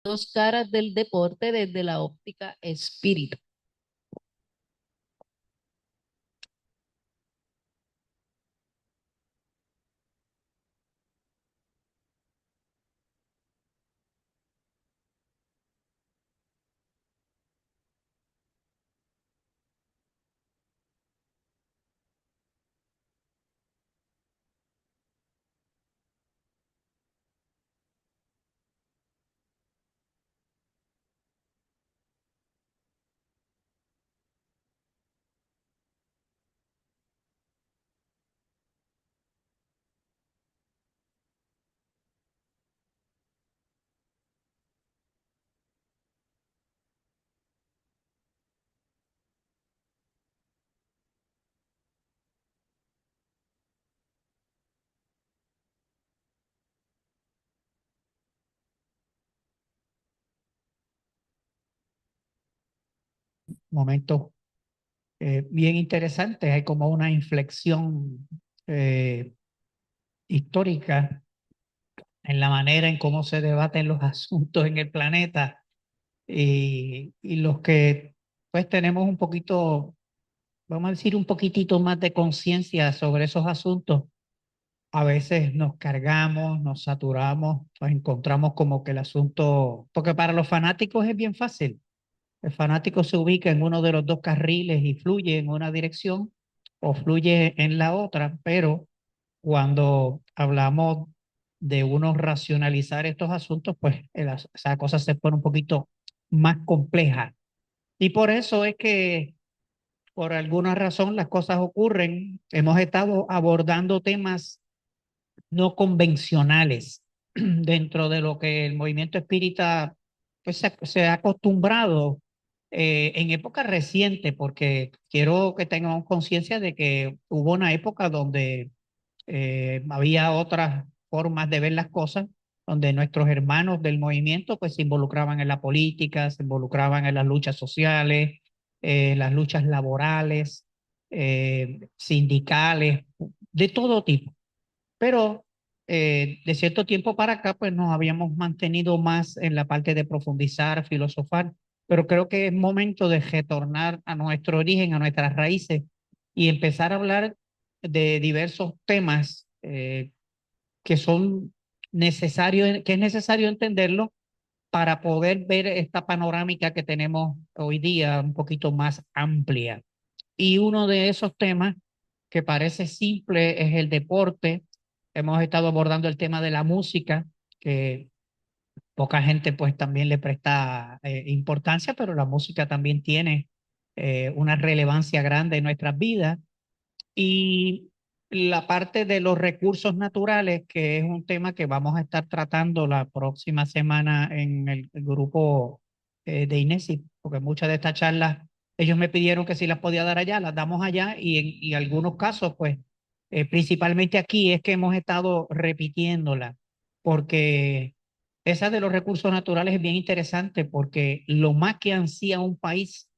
Dos caras del deporte desde la óptica espírita. Momentos bien interesantes. Hay como una inflexión eh, histórica en la manera en cómo se debaten los asuntos en el planeta y los que pues tenemos un poquito, vamos a decir, un poquitito más de conciencia sobre esos asuntos. A veces nos cargamos, nos saturamos, nos encontramos como que el asunto, porque para los fanáticos es bien fácil. El fanático se ubica en uno de los dos carriles y fluye en una dirección o fluye en la otra, pero cuando hablamos de uno racionalizar estos asuntos, pues esa cosa se pone un poquito más compleja. Y por eso es que, por alguna razón, las cosas ocurren. Hemos estado abordando temas no convencionales dentro de lo que el movimiento espírita pues, se ha acostumbrado en época reciente, porque quiero que tengamos conciencia de que hubo una época donde había otras formas de ver las cosas, donde nuestros hermanos del movimiento pues se involucraban en la política, se involucraban en las luchas sociales, las luchas laborales, sindicales, de todo tipo. Pero de cierto tiempo para acá, pues nos habíamos mantenido más en la parte de profundizar, filosofar, pero creo que es momento de retornar a nuestro origen, a nuestras raíces y empezar a hablar de diversos temas que son necesarios, que es necesario entenderlo para poder ver esta panorámica que tenemos hoy día un poquito más amplia. Y uno de esos temas que parece simple es el deporte. Hemos estado abordando el tema de la música, que poca gente pues también le presta importancia, pero la música también tiene una relevancia grande en nuestras vidas. Y la parte de los recursos naturales, que es un tema que vamos a estar tratando la próxima semana en el grupo de INESI, porque muchas de estas charlas, ellos me pidieron que si las podía dar allá, las damos allá y algunos casos, pues, principalmente aquí es que hemos estado repitiéndola, porque esa de los recursos naturales es bien interesante, porque lo más que ansía un país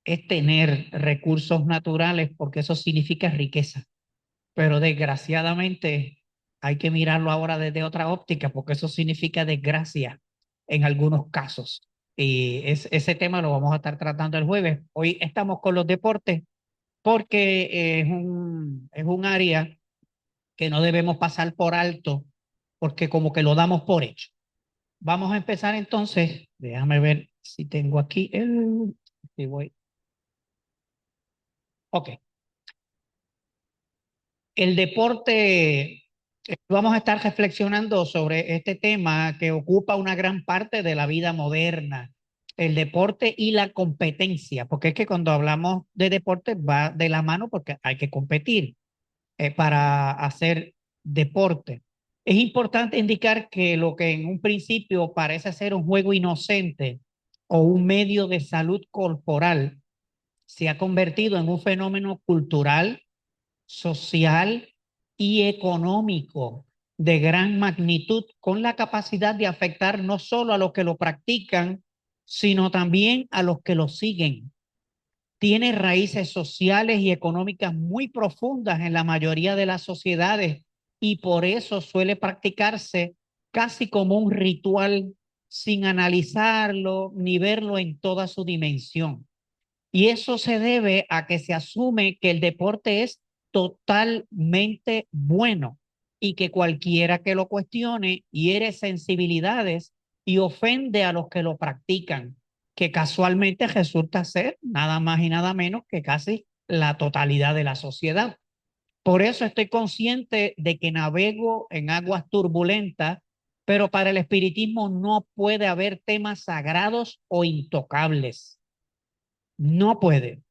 es tener recursos naturales porque eso significa riqueza. Pero desgraciadamente hay que mirarlo ahora desde otra óptica porque eso significa desgracia en algunos casos. Y ese tema lo vamos a estar tratando el jueves. Hoy estamos con los deportes porque es un área que no debemos pasar por alto porque como que lo damos por hecho. Vamos a empezar entonces. Déjame ver si tengo aquí el... si voy. Ok. El deporte, vamos a estar reflexionando sobre este tema que ocupa una gran parte de la vida moderna, el deporte y la competencia, porque es que cuando hablamos de deporte va de la mano porque hay que competir para hacer deporte. Es importante indicar que lo que en un principio parece ser un juego inocente o un medio de salud corporal se ha convertido en un fenómeno cultural, social y económico de gran magnitud, con la capacidad de afectar no solo a los que lo practican, sino también a los que lo siguen. Tiene raíces sociales y económicas muy profundas en la mayoría de las sociedades y por eso suele practicarse casi como un ritual sin analizarlo ni verlo en toda su dimensión. Y eso se debe a que se asume que el deporte es totalmente bueno y que cualquiera que lo cuestione hiere sensibilidades y ofende a los que lo practican, que casualmente resulta ser nada más y nada menos que casi la totalidad de la sociedad. Por eso estoy consciente de que navego en aguas turbulentas, pero para el espiritismo no puede haber temas sagrados o intocables. No puede.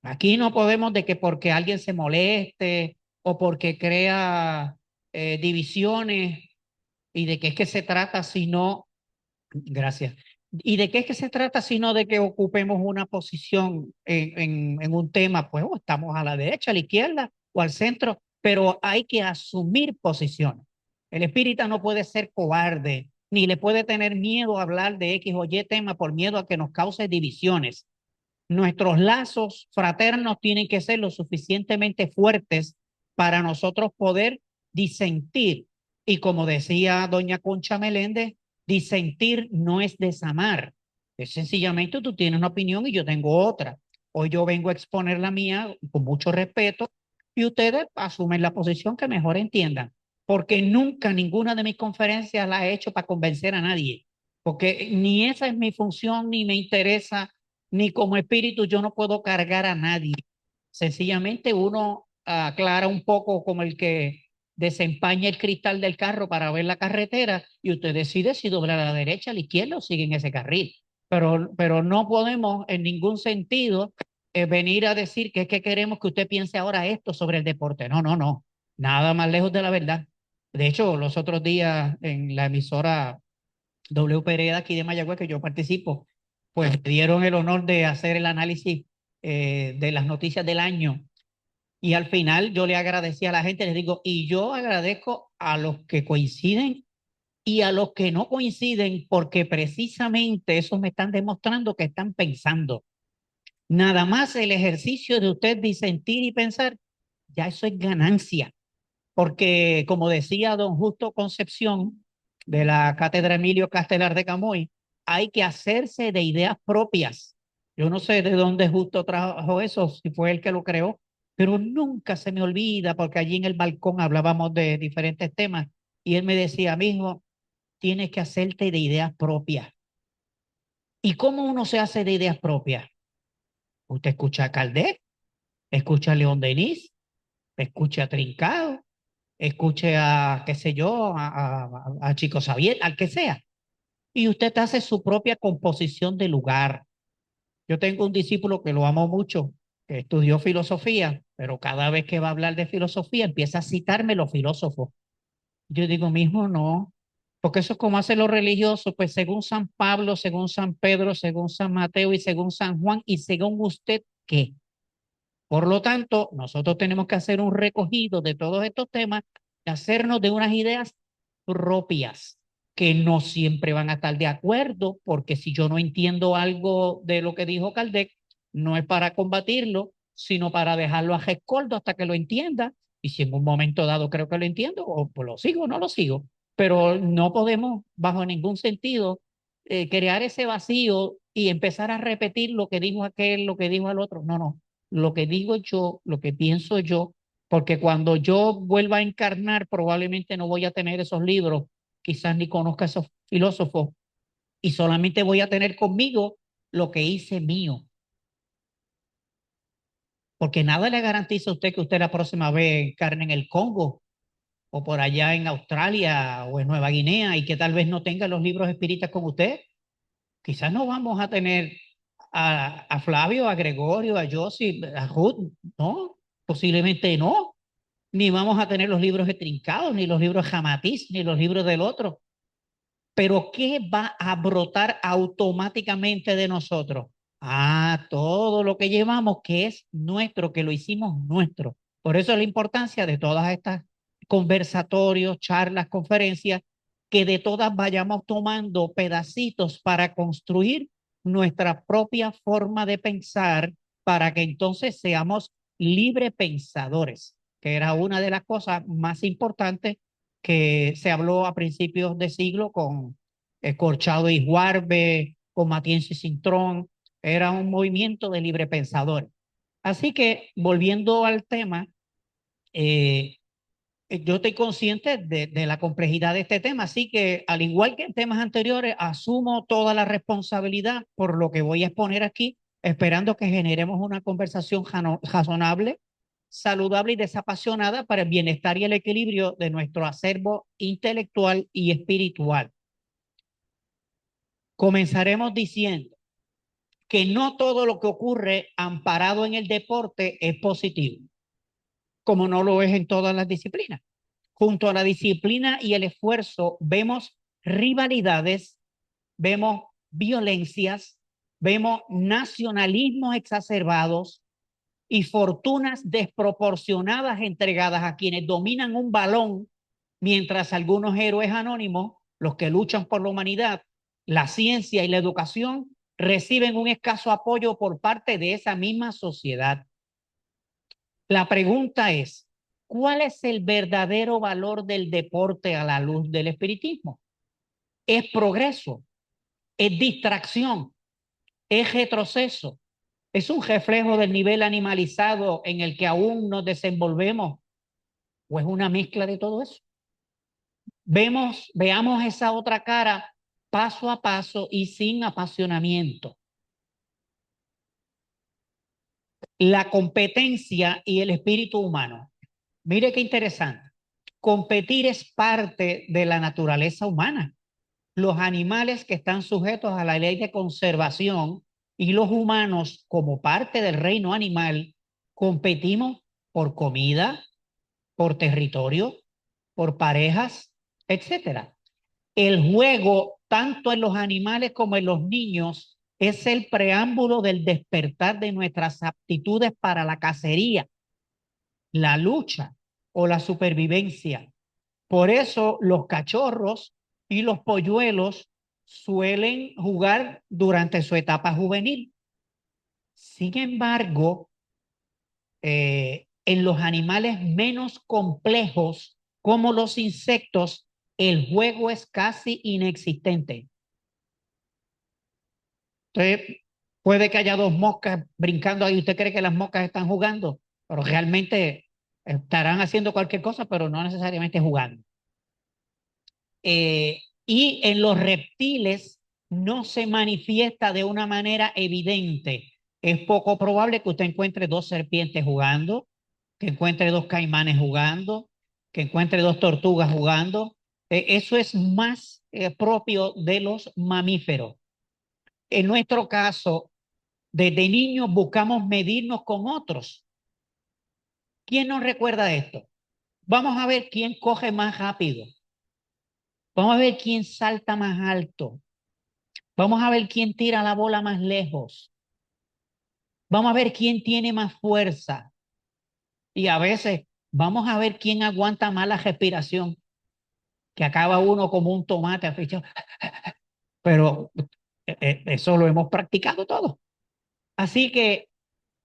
Aquí no podemos de que porque alguien se moleste o porque crea divisiones y de qué es que se trata sino, gracias, y de qué es que se trata sino de que ocupemos una posición en un tema, pues o estamos a la derecha, a la izquierda o al centro, pero hay que asumir posiciones. El espírita no puede ser cobarde, ni le puede tener miedo a hablar de X o Y tema por miedo a que nos cause divisiones. Nuestros lazos fraternos tienen que ser lo suficientemente fuertes para nosotros poder disentir. Y como decía doña Concha Meléndez, disentir no es desamar. Es sencillamente tú tienes una opinión y yo tengo otra. Hoy yo vengo a exponer la mía con mucho respeto y ustedes asumen la posición que mejor entiendan. Porque nunca ninguna de mis conferencias la he hecho para convencer a nadie. Porque ni esa es mi función, ni me interesa ni como espíritu yo no puedo cargar a nadie. Sencillamente uno aclara un poco como el que desempaña el cristal del carro para ver la carretera y usted decide si doblar a la derecha, a la izquierda o sigue en ese carril. Pero no podemos en ningún sentido venir a decir que es que queremos que usted piense ahora esto sobre el deporte. No, no, no. Nada más lejos de la verdad. De hecho, los otros días en la emisora WPR aquí de Mayagüez, que yo participo, pues me dieron el honor de hacer el análisis de las noticias del año. Y al final yo le agradecí a la gente, les digo, y yo agradezco a los que coinciden y a los que no coinciden, porque precisamente eso me están demostrando que están pensando. Nada más el ejercicio de usted disentir y pensar, ya eso es ganancia. Porque como decía don Justo Concepción de la Cátedra Emilio Castelar de Camoy, hay que hacerse de ideas propias. Yo no sé de dónde Justo trajo eso, si fue él que lo creó, pero nunca se me olvida porque allí en el balcón hablábamos de diferentes temas y él me decía, mijo, tienes que hacerte de ideas propias. ¿Y cómo uno se hace de ideas propias? Usted escucha a Caldet, escucha a León Denis, escucha a Trincado, escuche a, qué sé yo, a Chico Xavier, al que sea. Y usted hace su propia composición de lugar. Yo tengo un discípulo que lo amo mucho, que estudió filosofía, pero cada vez que va a hablar de filosofía empieza a citarme los filósofos. Yo digo, mismo no, porque eso es como hacen los religiosos, pues según San Pablo, según San Pedro, según San Mateo y según San Juan y según usted, ¿qué? Por lo tanto, nosotros tenemos que hacer un recogido de todos estos temas y hacernos de unas ideas propias que no siempre van a estar de acuerdo, porque si yo no entiendo algo de lo que dijo Kardec, no es para combatirlo, sino para dejarlo a rescoldo hasta que lo entienda. Y si en un momento dado creo que lo entiendo, o pues lo sigo o no lo sigo. Pero no podemos, bajo ningún sentido, crear ese vacío y empezar a repetir lo que dijo aquel, lo que dijo el otro. No, no, lo que digo yo, lo que pienso yo, porque cuando yo vuelva a encarnar probablemente no voy a tener esos libros, quizás ni conozca a esos filósofos y solamente voy a tener conmigo lo que hice mío, porque nada le garantiza a usted que usted la próxima vez encarne en el Congo o por allá en Australia o en Nueva Guinea y que tal vez no tenga los libros espíritas con usted. Quizás no vamos a tener a Flavio, a Gregorio, a Josip, a Ruth, no, posiblemente no. Ni vamos a tener los libros etrincados, ni los libros Jamatiz, ni los libros del otro. Pero ¿qué va a brotar automáticamente de nosotros? Ah, todo lo que llevamos que es nuestro, que lo hicimos nuestro. Por eso es la importancia de todas estas conversatorios, charlas, conferencias, que de todas vayamos tomando pedacitos para construir nuestra propia forma de pensar, para que entonces seamos libre pensadores, que era una de las cosas más importantes que se habló a principios de siglo Corchado y Juarbe, Comatiense y Cintrón, era un movimiento de libre pensadores. Así que, volviendo al tema, eh, yo estoy consciente de la complejidad de este tema, así que al igual que en temas anteriores, asumo toda la responsabilidad por lo que voy a exponer aquí, esperando que generemos una conversación razonable, saludable y desapasionada para el bienestar y el equilibrio de nuestro acervo intelectual y espiritual. Comenzaremos diciendo que no todo lo que ocurre amparado en el deporte es positivo, como no lo es en todas las disciplinas. Junto a la disciplina y el esfuerzo, vemos rivalidades, vemos violencias, vemos nacionalismos exacerbados y fortunas desproporcionadas entregadas a quienes dominan un balón, mientras algunos héroes anónimos, los que luchan por la humanidad, la ciencia y la educación, reciben un escaso apoyo por parte de esa misma sociedad. La pregunta es, ¿cuál es el verdadero valor del deporte a la luz del espiritismo? ¿Es progreso? ¿Es distracción? ¿Es retroceso? ¿Es un reflejo del nivel animalizado en el que aún nos desenvolvemos? ¿O es una mezcla de todo eso? Veamos esa otra cara paso a paso y sin apasionamiento. La competencia y el espíritu humano. Mire qué interesante. Competir es parte de la naturaleza humana. Los animales que están sujetos a la ley de conservación y los humanos, como parte del reino animal, competimos por comida, por territorio, por parejas, etcétera. El juego, tanto en los animales como en los niños, es el preámbulo del despertar de nuestras aptitudes para la cacería, la lucha o la supervivencia. Por eso los cachorros y los polluelos suelen jugar durante su etapa juvenil. Sin embargo, en los animales menos complejos, como los insectos, el juego es casi inexistente. Entonces, puede que haya dos moscas brincando ahí. Usted cree que las moscas están jugando, pero realmente estarán haciendo cualquier cosa, pero no necesariamente jugando. Y en los reptiles no se manifiesta de una manera evidente. Es poco probable que usted encuentre dos serpientes jugando, que encuentre dos caimanes jugando, que encuentre dos tortugas jugando. Eso es más propio de los mamíferos. En nuestro caso, desde niños buscamos medirnos con otros. ¿Quién nos recuerda esto? Vamos a ver quién coge más rápido. Vamos a ver quién salta más alto. Vamos a ver quién tira la bola más lejos. Vamos a ver quién tiene más fuerza. Y a veces vamos a ver quién aguanta más la respiración, que acaba uno como un tomate afichado. Pero eso lo hemos practicado todo. Así que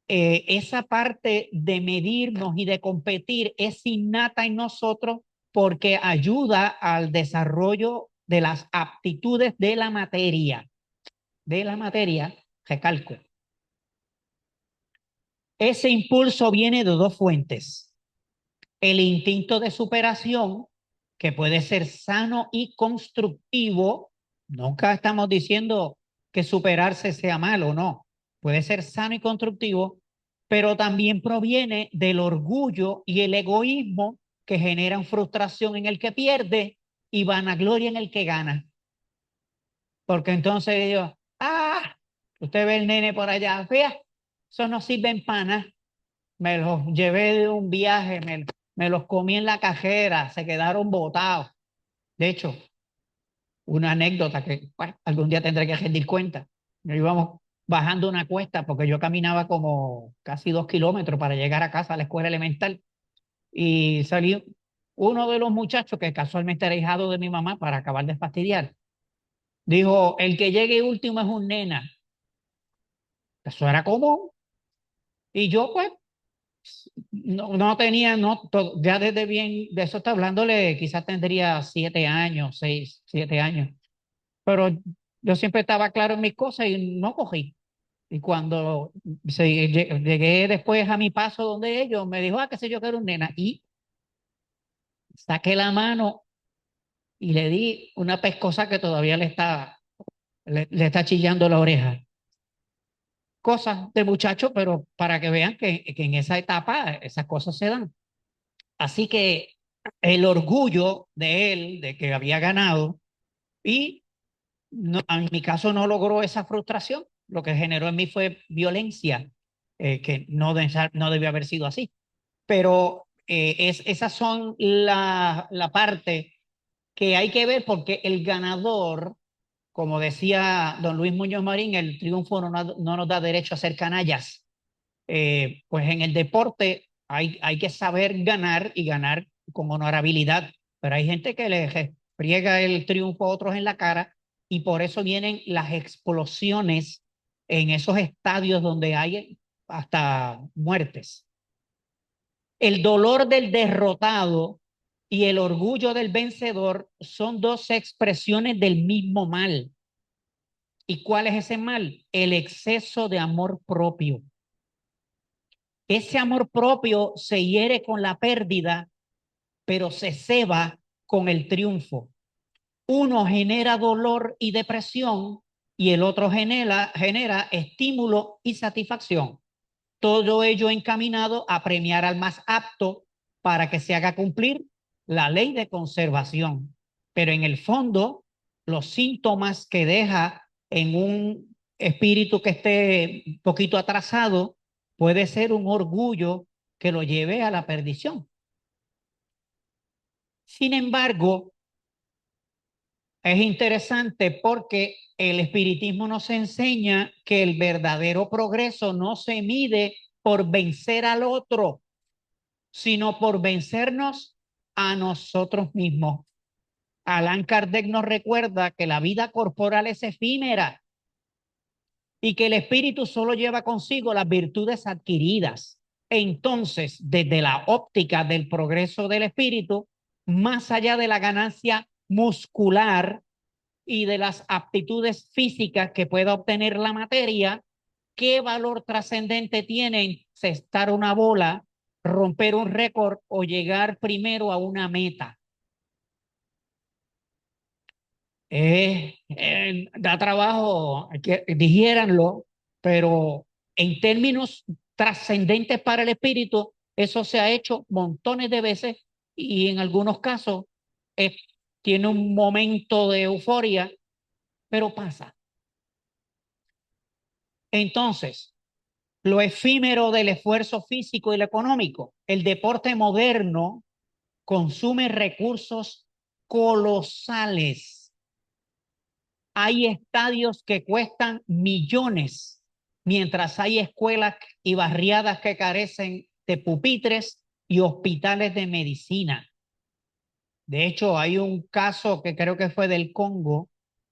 esa parte de medirnos y de competir es innata en nosotros porque ayuda al desarrollo de las aptitudes de la materia, recalco. Ese impulso viene de dos fuentes. El instinto de superación, que puede ser sano y constructivo. Nunca estamos diciendo que superarse sea malo, no. Puede ser sano y constructivo, pero también proviene del orgullo y el egoísmo que generan frustración en el que pierde y vanagloria en el que gana. Porque entonces yo, usted ve el nene por allá, vea, eso no sirve en pana. Me los llevé de un viaje, me los comí en la cajera, se quedaron botados. De hecho, una anécdota que bueno, algún día tendré que rendir cuenta. Nos íbamos bajando una cuesta porque yo caminaba como casi 2 kilómetros para llegar a casa a la escuela elemental y salió uno de los muchachos que casualmente era hijado de mi mamá para acabar de fastidiar. Dijo, el que llegue último es un nena. Eso era común. Y yo pues no tenía, ya desde bien, de eso está hablándole, quizás tendría 7 años, 6, 7 años. pero yo siempre estaba claro en mis cosas y no cogí. Y cuando llegué después a mi paso donde ellos, me dijo, qué sé yo que era un nena. Y saqué la mano y le di una pescosa que todavía le está chillando la oreja. Cosas de muchacho, pero para que vean que en esa etapa esas cosas se dan. Así que el orgullo de él, de que había ganado, y no, en mi caso no logró esa frustración, lo que generó en mí fue violencia, que no debió haber sido así. Pero esas son la parte que hay que ver porque el ganador, como decía don Luis Muñoz Marín, el triunfo no nos da derecho a ser canallas. Pues en el deporte hay que saber ganar y ganar con honorabilidad, pero hay gente que le friega el triunfo a otros en la cara y por eso vienen las explosiones en esos estadios donde hay hasta muertes. El dolor del derrotado y el orgullo del vencedor son dos expresiones del mismo mal. ¿Y cuál es ese mal? El exceso de amor propio. Ese amor propio se hiere con la pérdida, pero se ceba con el triunfo. Uno genera dolor y depresión y el otro genera estímulo y satisfacción. Todo ello encaminado a premiar al más apto para que se haga cumplir la ley de conservación. Pero en el fondo, los síntomas que deja en un espíritu que esté un poquito atrasado puede ser un orgullo que lo lleve a la perdición. Sin embargo, es interesante porque el espiritismo nos enseña que el verdadero progreso no se mide por vencer al otro, sino por vencernos a nosotros mismos. Allan Kardec nos recuerda que la vida corporal es efímera y que el espíritu solo lleva consigo las virtudes adquiridas. Entonces, desde la óptica del progreso del espíritu, más allá de la ganancia muscular y de las aptitudes físicas que pueda obtener la materia, ¿qué valor trascendente tiene cestar una bola, romper un récord o llegar primero a una meta? Da trabajo que digiéranlo, pero en términos trascendentes para el espíritu, eso se ha hecho montones de veces y en algunos casos eh, tiene un momento de euforia, pero pasa. Entonces, lo efímero del esfuerzo físico y lo económico. El deporte moderno consume recursos colosales. Hay estadios que cuestan millones, mientras hay escuelas y barriadas que carecen de pupitres y hospitales de medicina. De hecho, hay un caso que creo que fue del Congo,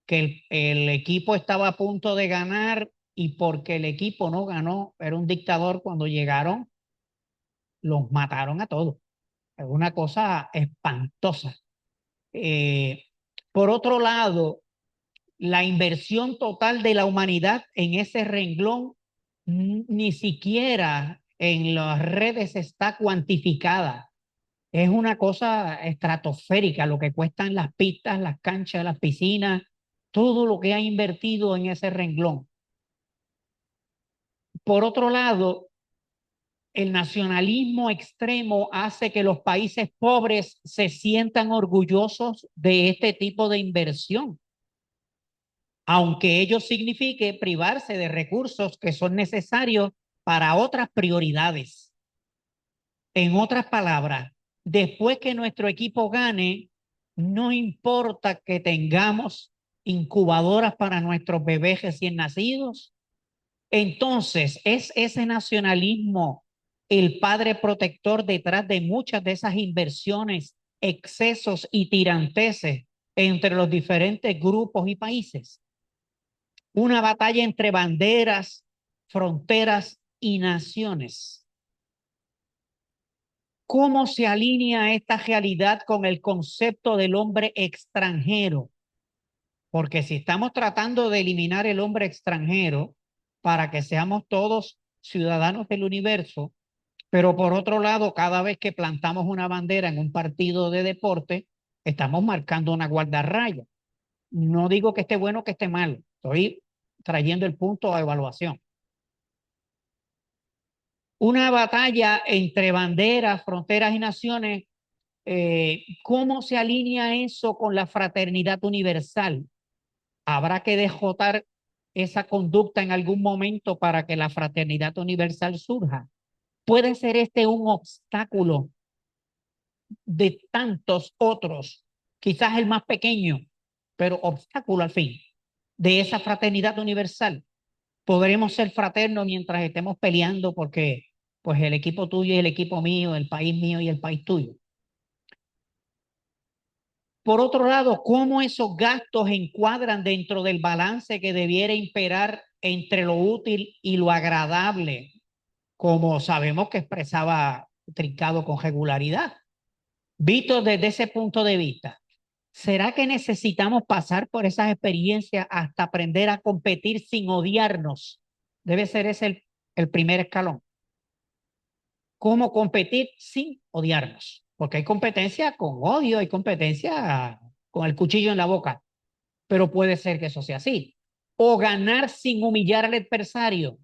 que el equipo estaba a punto de ganar y porque el equipo no ganó, era un dictador cuando llegaron, los mataron a todos. Es una cosa espantosa. Eh, por otro lado, la inversión total de la humanidad en ese renglón ni siquiera en las redes está cuantificada. Es una cosa estratosférica lo que cuestan las pistas, las canchas, las piscinas, todo lo que ha invertido en ese renglón. Por otro lado, el nacionalismo extremo hace que los países pobres se sientan orgullosos de este tipo de inversión, aunque ello signifique privarse de recursos que son necesarios para otras prioridades. En otras palabras, después que nuestro equipo gane, no importa que tengamos incubadoras para nuestros bebés recién nacidos. Entonces, ¿es ese nacionalismo el padre protector detrás de muchas de esas inversiones, excesos y tiranteses entre los diferentes grupos y países? Una batalla entre banderas, fronteras y naciones. ¿Cómo se alinea esta realidad con el concepto del hombre extranjero? Porque si estamos tratando de eliminar el hombre extranjero para que seamos todos ciudadanos del universo, pero por otro lado, cada vez que plantamos una bandera en un partido de deporte, estamos marcando una guardarraya. No digo que esté bueno o que esté mal, estoy trayendo el punto a evaluación. Una batalla entre banderas, fronteras y naciones, ¿cómo se alinea eso con la fraternidad universal? ¿Habrá que dejotar esa conducta en algún momento para que la fraternidad universal surja? ¿Puede ser este un obstáculo de tantos otros, quizás el más pequeño, pero obstáculo al fin, de esa fraternidad universal? ¿Podremos ser fraternos mientras estemos peleando porque pues el equipo tuyo y el equipo mío y el país tuyo? Por otro lado, ¿cómo esos gastos encuadran dentro del balance que debiera imperar entre lo útil y lo agradable, como sabemos que expresaba Trincado con regularidad? Visto desde ese punto de vista, ¿será que necesitamos pasar por esas experiencias hasta aprender a competir sin odiarnos? Debe ser ese el primer escalón. ¿Cómo competir sin odiarnos? Porque hay competencia con odio, hay competencia con el cuchillo en la boca, pero puede ser que eso sea así. O ganar sin humillar al adversario.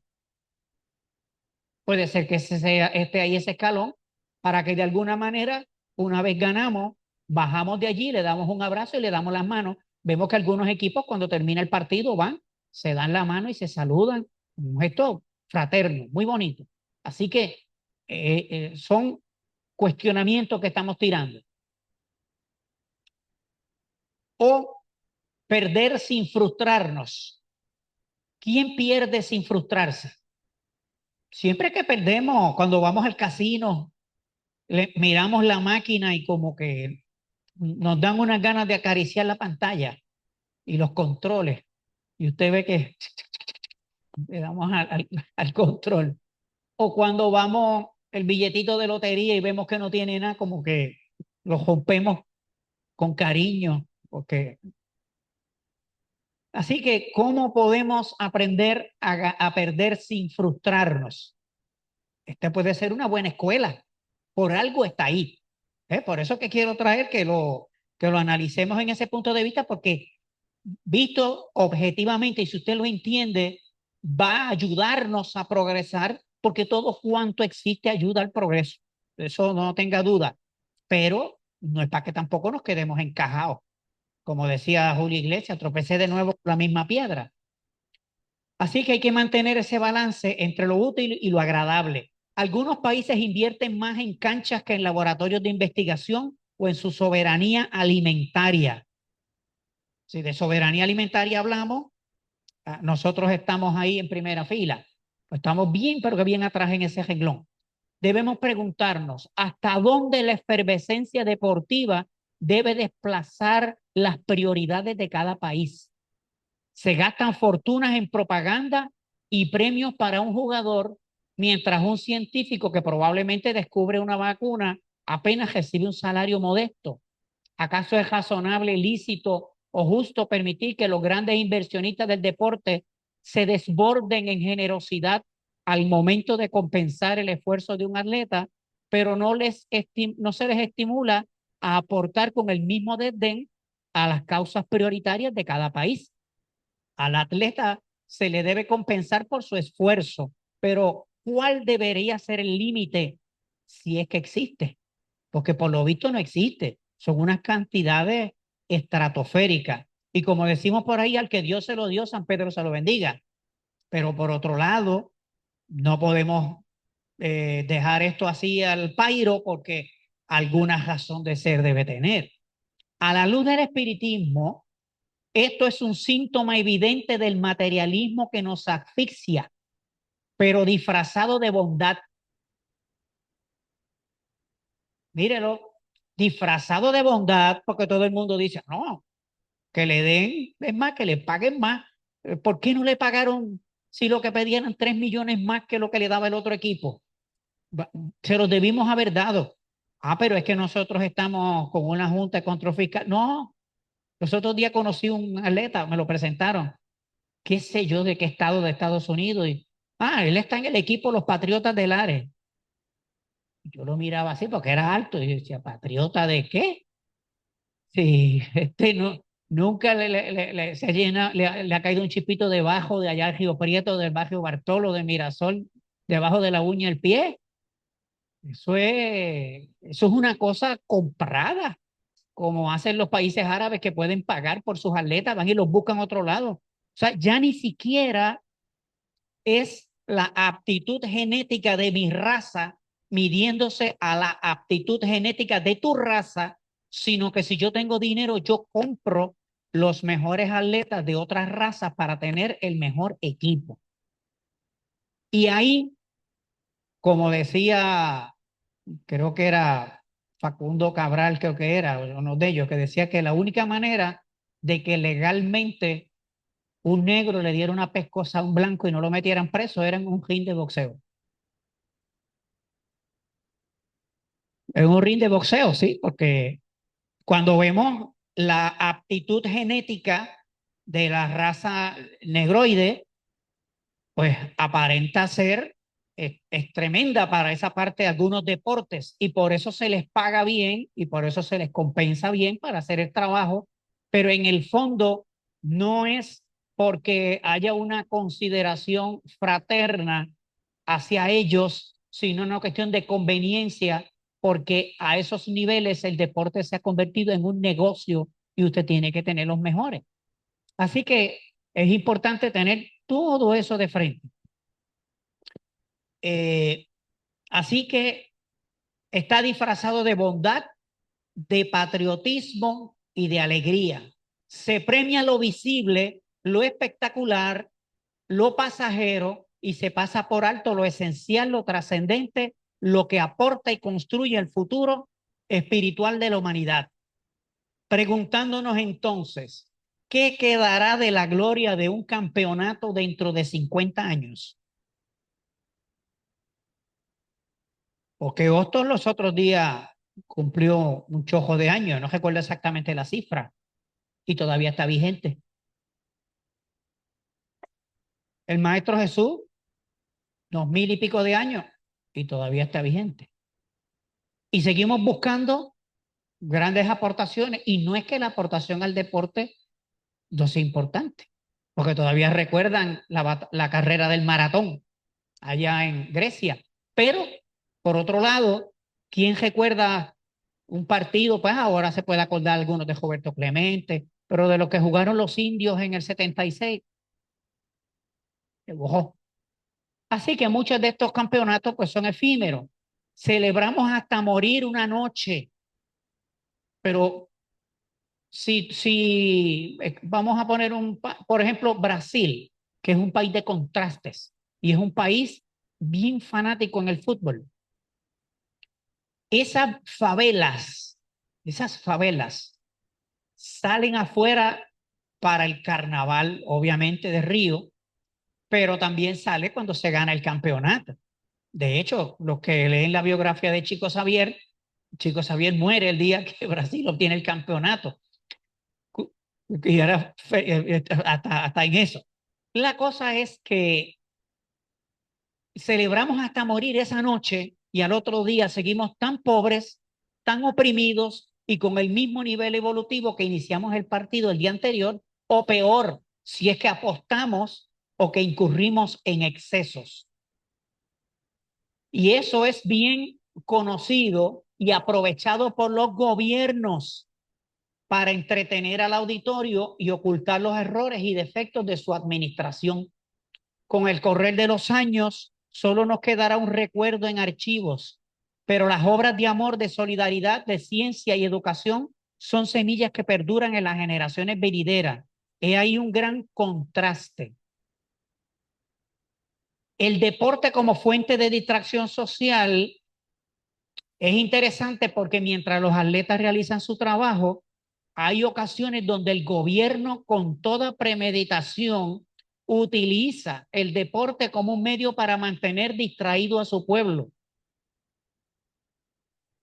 Puede ser que ese sea, esté ahí ese escalón para que de alguna manera, una vez ganamos, bajamos de allí, le damos un abrazo y le damos las manos. Vemos que algunos equipos cuando termina el partido van, se dan la mano y se saludan. Un gesto fraterno, muy bonito. Así que son cuestionamientos que estamos tirando. O perder sin frustrarnos. ¿Quién pierde sin frustrarse? Siempre que perdemos, cuando vamos al casino, miramos la máquina y como que nos dan unas ganas de acariciar la pantalla y los controles. Y usted ve que le damos al control. O cuando vamos el billetito de lotería y vemos que no tiene nada, como que lo rompemos con cariño. Porque... Así que, ¿cómo podemos aprender a perder sin frustrarnos? Esta puede ser una buena escuela. Por algo está ahí. Por eso que quiero traer que lo analicemos en ese punto de vista, porque visto objetivamente, y si usted lo entiende, va a ayudarnos a progresar, porque todo cuanto existe ayuda al progreso. Eso no tenga duda. Pero no es para que tampoco nos quedemos encajados. Como decía Julio Iglesias, tropecé de nuevo con la misma piedra. Así que hay que mantener ese balance entre lo útil y lo agradable. Algunos países invierten más en canchas que en laboratorios de investigación o en su soberanía alimentaria. Si de soberanía alimentaria hablamos, nosotros estamos ahí en primera fila. Estamos bien, pero que bien atrás en ese renglón. Debemos preguntarnos hasta dónde la efervescencia deportiva debe desplazar las prioridades de cada país. Se gastan fortunas en propaganda y premios para un jugador, mientras un científico que probablemente descubre una vacuna apenas recibe un salario modesto. ¿Acaso es razonable, lícito o justo permitir que los grandes inversionistas del deporte se desborden en generosidad al momento de compensar el esfuerzo de un atleta, pero no se les estimula a aportar con el mismo desdén a las causas prioritarias de cada país? Al atleta se le debe compensar por su esfuerzo, pero ¿cuál debería ser el límite si es que existe? Porque por lo visto no existe. Son unas cantidades estratosféricas. Y como decimos por ahí, al que Dios se lo dio, San Pedro se lo bendiga. Pero por otro lado, no podemos dejar esto así al pairo porque alguna razón de ser debe tener. A la luz del espiritismo, esto es un síntoma evidente del materialismo que nos asfixia, pero disfrazado de bondad. Mírelo, disfrazado de bondad, porque todo el mundo dice, no, que le den, es más, que le paguen más. ¿Por qué no le pagaron si lo que pedían eran 3 millones más que lo que le daba el otro equipo? Se los debimos haber dado. Ah, pero es que nosotros estamos con una junta de control fiscal. No, Los otros días conocí un atleta, me lo presentaron, qué sé yo de qué estado de Estados Unidos. Él está en el equipo Los Patriotas del Ares. Yo lo miraba así porque era alto y yo decía, ¿patriota de qué? Sí, no, nunca se llena, le ha caído un chipito debajo de allá del Río Prieto, del barrio Bartolo, de Mirasol, debajo de la uña del pie. Eso es una cosa comprada, como hacen los países árabes que pueden pagar por sus atletas, van y los buscan a otro lado. O sea, ya ni siquiera es la aptitud genética de mi raza midiéndose a la aptitud genética de tu raza, sino que si yo tengo dinero, yo compro los mejores atletas de otras razas para tener el mejor equipo. Y ahí, como decía, creo que era Facundo Cabral, creo que era uno de ellos, que decía que la única manera de que legalmente un negro le diera una pescosa a un blanco y no lo metieran preso era en un ring de boxeo. En un ring de boxeo, sí, porque cuando vemos la aptitud genética de la raza negroide, pues aparenta ser, es tremenda para esa parte de algunos deportes y por eso se les paga bien y por eso se les compensa bien para hacer el trabajo, pero en el fondo no es porque haya una consideración fraterna hacia ellos, sino una cuestión de conveniencia, porque a esos niveles el deporte se ha convertido en un negocio y usted tiene que tener los mejores. Así que es importante tener todo eso de frente. Eh, Así que está disfrazado de bondad, de patriotismo y de alegría. Se premia lo visible, lo espectacular, lo pasajero y se pasa por alto lo esencial, lo trascendente, lo que aporta y construye el futuro espiritual de la humanidad. Preguntándonos entonces, ¿qué quedará de la gloria de un campeonato dentro de 50 años? Porque Hostos los otros días cumplió un chojo de años, no recuerdo exactamente la cifra, y todavía está vigente. El Maestro Jesús, 2000 y pico de años, y todavía está vigente. Y seguimos buscando grandes aportaciones, y no es que la aportación al deporte no sea importante, porque todavía recuerdan la carrera del maratón allá en Grecia, pero por otro lado, ¿quién recuerda un partido? Pues ahora se puede acordar algunos de Roberto Clemente, pero de los que jugaron los indios en el 76, ojo. Así que muchos de estos campeonatos pues son efímeros. Celebramos hasta morir una noche, pero si vamos a poner por ejemplo, Brasil, que es un país de contrastes y es un país bien fanático en el fútbol. Esas esas favelas salen afuera para el carnaval, obviamente, de Río, pero también sale cuando se gana el campeonato. De hecho, los que leen la biografía de Chico Xavier muere el día que Brasil obtiene el campeonato. Y era hasta en eso. La cosa es que celebramos hasta morir esa noche y al otro día seguimos tan pobres, tan oprimidos y con el mismo nivel evolutivo que iniciamos el partido el día anterior, o peor, si es que apostamos o que incurrimos en excesos. Y eso es bien conocido y aprovechado por los gobiernos para entretener al auditorio y ocultar los errores y defectos de su administración. Con el correr de los años, solo nos quedará un recuerdo en archivos, pero las obras de amor, de solidaridad, de ciencia y educación son semillas que perduran en las generaciones venideras. He ahí un gran contraste. El deporte como fuente de distracción social es interesante porque mientras los atletas realizan su trabajo, hay ocasiones donde el gobierno con toda premeditación utiliza el deporte como un medio para mantener distraído a su pueblo.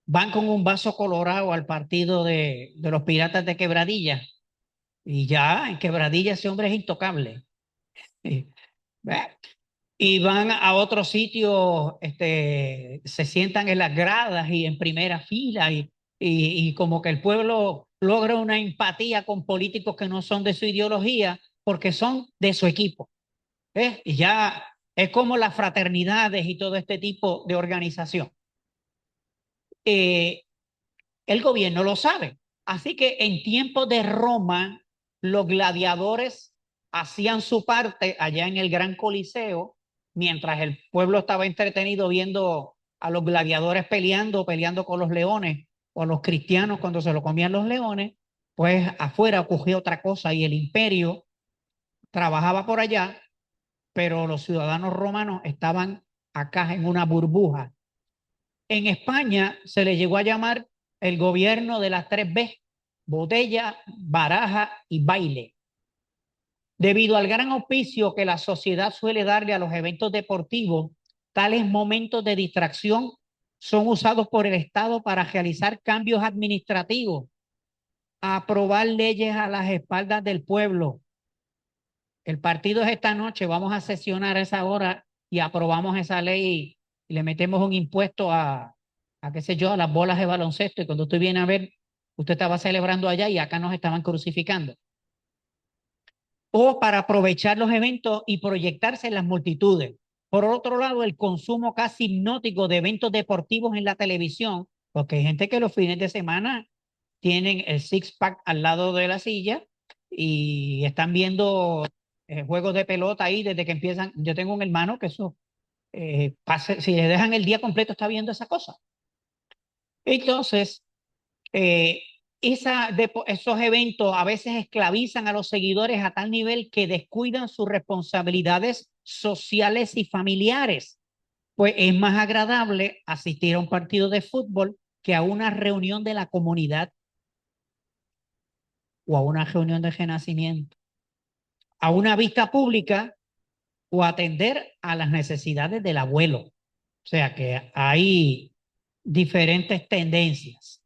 Van con un vaso colorado al partido de los Piratas de Quebradilla Y ya en Quebradilla ese hombre es intocable. Y, ¿ve? Y van a otros sitios, se sientan en las gradas y en primera fila y como que el pueblo logra una empatía con políticos que no son de su ideología porque son de su equipo. ¿Ves? Y ya es como las fraternidades y todo este tipo de organización. Eh, el gobierno lo sabe. Así que en tiempos de Roma, los gladiadores hacían su parte allá en el Gran Coliseo, mientras el pueblo estaba entretenido viendo a los gladiadores peleando, peleando con los leones, o a los cristianos cuando se lo comían los leones, pues afuera ocurrió otra cosa y el imperio trabajaba por allá, pero los ciudadanos romanos estaban acá en una burbuja. En España se le llegó a llamar el gobierno de las tres B, botella, baraja y baile. Debido al gran auspicio que la sociedad suele darle a los eventos deportivos, tales momentos de distracción son usados por el Estado para realizar cambios administrativos, aprobar leyes a las espaldas del pueblo. El partido es esta noche, vamos a sesionar a esa hora y aprobamos esa ley y le metemos un impuesto a qué sé yo, a las bolas de baloncesto y cuando usted viene a ver, usted estaba celebrando allá y acá nos estaban crucificando. O para aprovechar los eventos y proyectarse en las multitudes. Por otro lado, el consumo casi hipnótico de eventos deportivos en la televisión, porque hay gente que los fines de semana tienen el six-pack al lado de la silla y están viendo juegos de pelota ahí desde que empiezan. Yo tengo un hermano que eso, si le dejan el día completo, está viendo esa cosa. Entonces, eh, esos eventos a veces esclavizan a los seguidores a tal nivel que descuidan sus responsabilidades sociales y familiares. Pues es más agradable asistir a un partido de fútbol que a una reunión de la comunidad o a una reunión de renacimiento, a una vista pública o atender a las necesidades del abuelo. O sea que hay diferentes tendencias.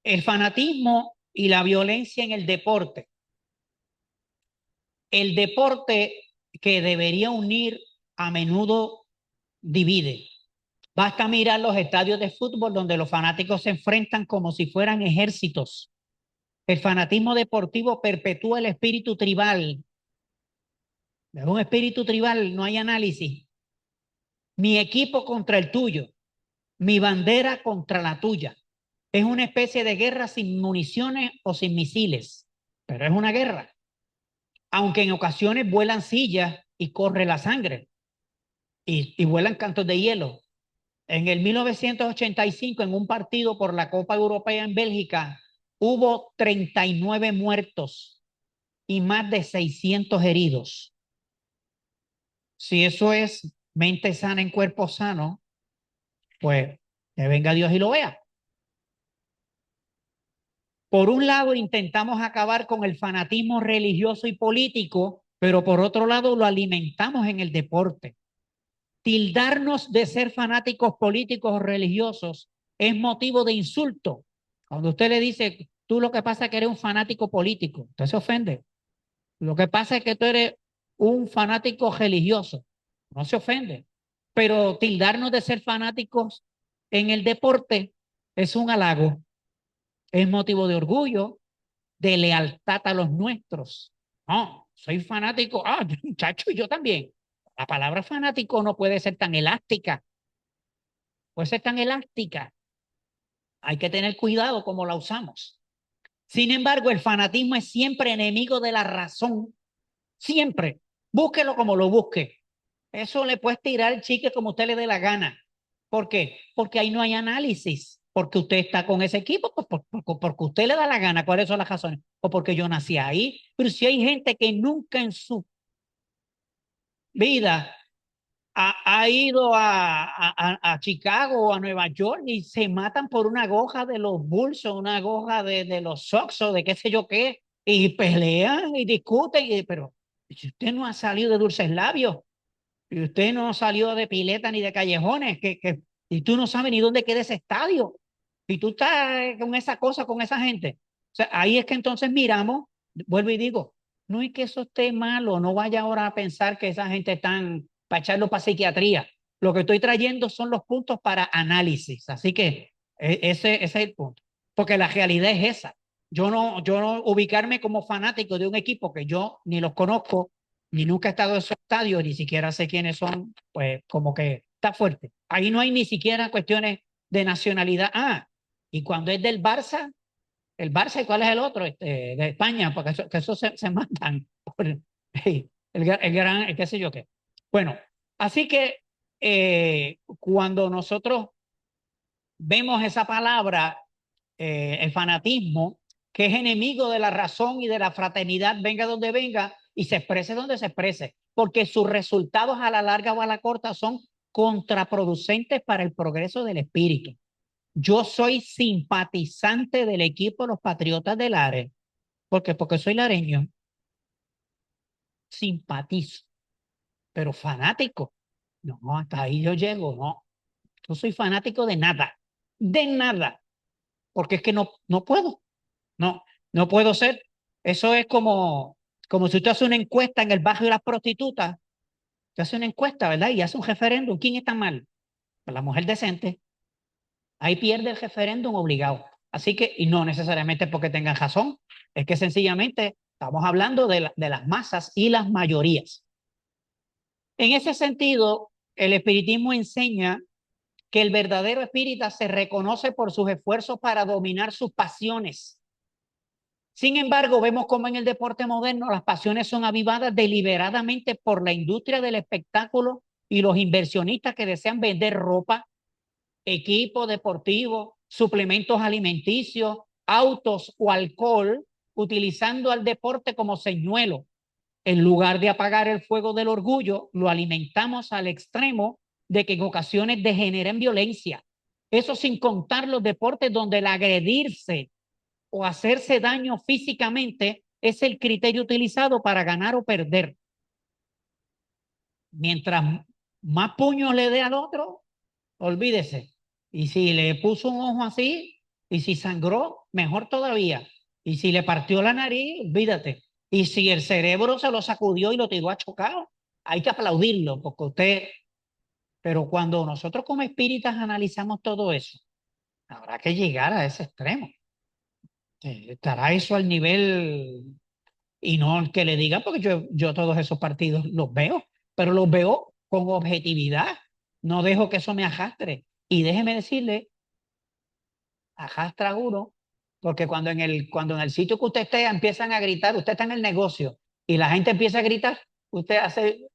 El fanatismo y la violencia en el deporte. El deporte que debería unir a menudo divide. Basta mirar los estadios de fútbol donde los fanáticos se enfrentan como si fueran ejércitos. El fanatismo deportivo perpetúa el espíritu tribal. Es un espíritu tribal, no hay análisis. Mi equipo contra el tuyo, mi bandera contra la tuya. Es una especie de guerra sin municiones o sin misiles, pero es una guerra. Aunque en ocasiones vuelan sillas y corre la sangre y vuelan cantos de hielo. En el 1985, en un partido por la Copa Europea en Bélgica, hubo 39 muertos y más de 600 heridos. Si eso es mente sana en cuerpo sano, pues que venga Dios y lo vea. Por un lado, intentamos acabar con el fanatismo religioso y político, pero por otro lado lo alimentamos en el deporte. Tildarnos de ser fanáticos políticos o religiosos es motivo de insulto. Cuando usted le dice, tú lo que pasa es que eres un fanático político, usted se ofende. Lo que pasa es que tú eres un fanático religioso, no se ofende. Pero tildarnos de ser fanáticos en el deporte es un halago, es motivo de orgullo, de lealtad a los nuestros. No, soy fanático. Ah, muchacho, y yo también. La palabra fanático no puede ser tan elástica. Puede ser tan elástica. Hay que tener cuidado como la usamos. Sin embargo, el fanatismo es siempre enemigo de la razón. Siempre. Búsquelo como lo busque. Eso le puedes tirar el chique como usted le dé la gana. ¿Por qué? Porque ahí no hay análisis. Porque usted está con ese equipo, pues porque usted le da la gana. ¿Cuáles son las razones? O porque yo nací ahí. Pero si hay gente que nunca en su vida ha ido a Chicago o a Nueva York y se matan por una goja de los Bulls o una goja de los Sox o de qué sé yo qué, y pelean y discuten, pero si usted no ha salido de dulces labios, y usted no salió de pileta ni de callejones, y tú no sabes ni dónde queda ese estadio, y tú estás con esa cosa, con esa gente. sea, ahí es que entonces miramos, vuelvo y digo, no es que eso esté malo, no vaya ahora a pensar que esa gente están para echarlo para psiquiatría. Lo que estoy trayendo son los puntos para análisis. Así que ese es el punto. Porque la realidad es esa. Yo no ubicarme como fanático de un equipo que yo ni los conozco, ni nunca he estado en su estadio, ni siquiera sé quiénes son, pues como que está fuerte. Ahí no hay ni siquiera cuestiones de nacionalidad. Ah, y cuando es del Barça, el Barça y cuál es el otro, de España, porque eso se matan por el gran, qué sé yo qué. Bueno, así que cuando nosotros vemos esa palabra, el fanatismo, que es enemigo de la razón y de la fraternidad, venga donde venga y se exprese donde se exprese, porque sus resultados a la larga o a la corta son contraproducentes para el progreso del espíritu. Yo soy simpatizante del equipo de los Patriotas del Lares. ¿Por qué? Porque soy lareño. Simpatizo, pero fanático. No, hasta ahí yo llego, no. Yo soy fanático de nada, porque es que no puedo, no, no puedo ser. Eso es como si usted hace una encuesta en el barrio de las prostitutas, usted hace una encuesta, ¿verdad? Y hace un referéndum. ¿Quién está mal? Pues la mujer decente. Ahí pierde el referéndum obligado. Así que, y no necesariamente porque tengan razón, es que sencillamente estamos hablando de las masas y las mayorías. En ese sentido, el espiritismo enseña que el verdadero espírita se reconoce por sus esfuerzos para dominar sus pasiones. Sin embargo, vemos cómo en el deporte moderno las pasiones son avivadas deliberadamente por la industria del espectáculo y los inversionistas que desean vender ropa, equipos deportivos, suplementos alimenticios, autos o alcohol, utilizando al deporte como señuelo. En lugar de apagar el fuego del orgullo, lo alimentamos al extremo de que en ocasiones degenera en violencia. Eso sin contar los deportes donde el agredirse o hacerse daño físicamente es el criterio utilizado para ganar o perder. Mientras más puños le dé al otro, olvídese. Y si le puso un ojo así, y si sangró, mejor todavía. Y si le partió la nariz, olvídate. Y si el cerebro se lo sacudió y lo tiró a chocar, hay que aplaudirlo, porque usted... Pero cuando nosotros como espíritas analizamos todo eso, habrá que llegar a ese extremo. Estará eso al nivel, y no el que le diga, porque yo todos esos partidos los veo, pero los veo con objetividad. No dejo que eso me arrastre. Y déjeme decirle, arrastra uno, porque cuando en el sitio que usted esté empiezan a gritar, usted está en el negocio y la gente empieza a gritar, usted hace,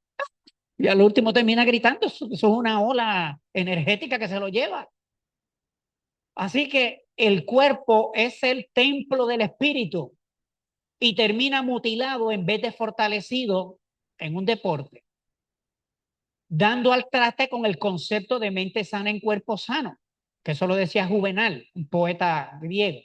y al último termina gritando, eso es una ola energética que se lo lleva. Así que el cuerpo es el templo del espíritu y termina mutilado en vez de fortalecido en un deporte, dando al traste con el concepto de mente sana en cuerpo sano, que eso lo decía Juvenal, un poeta griego.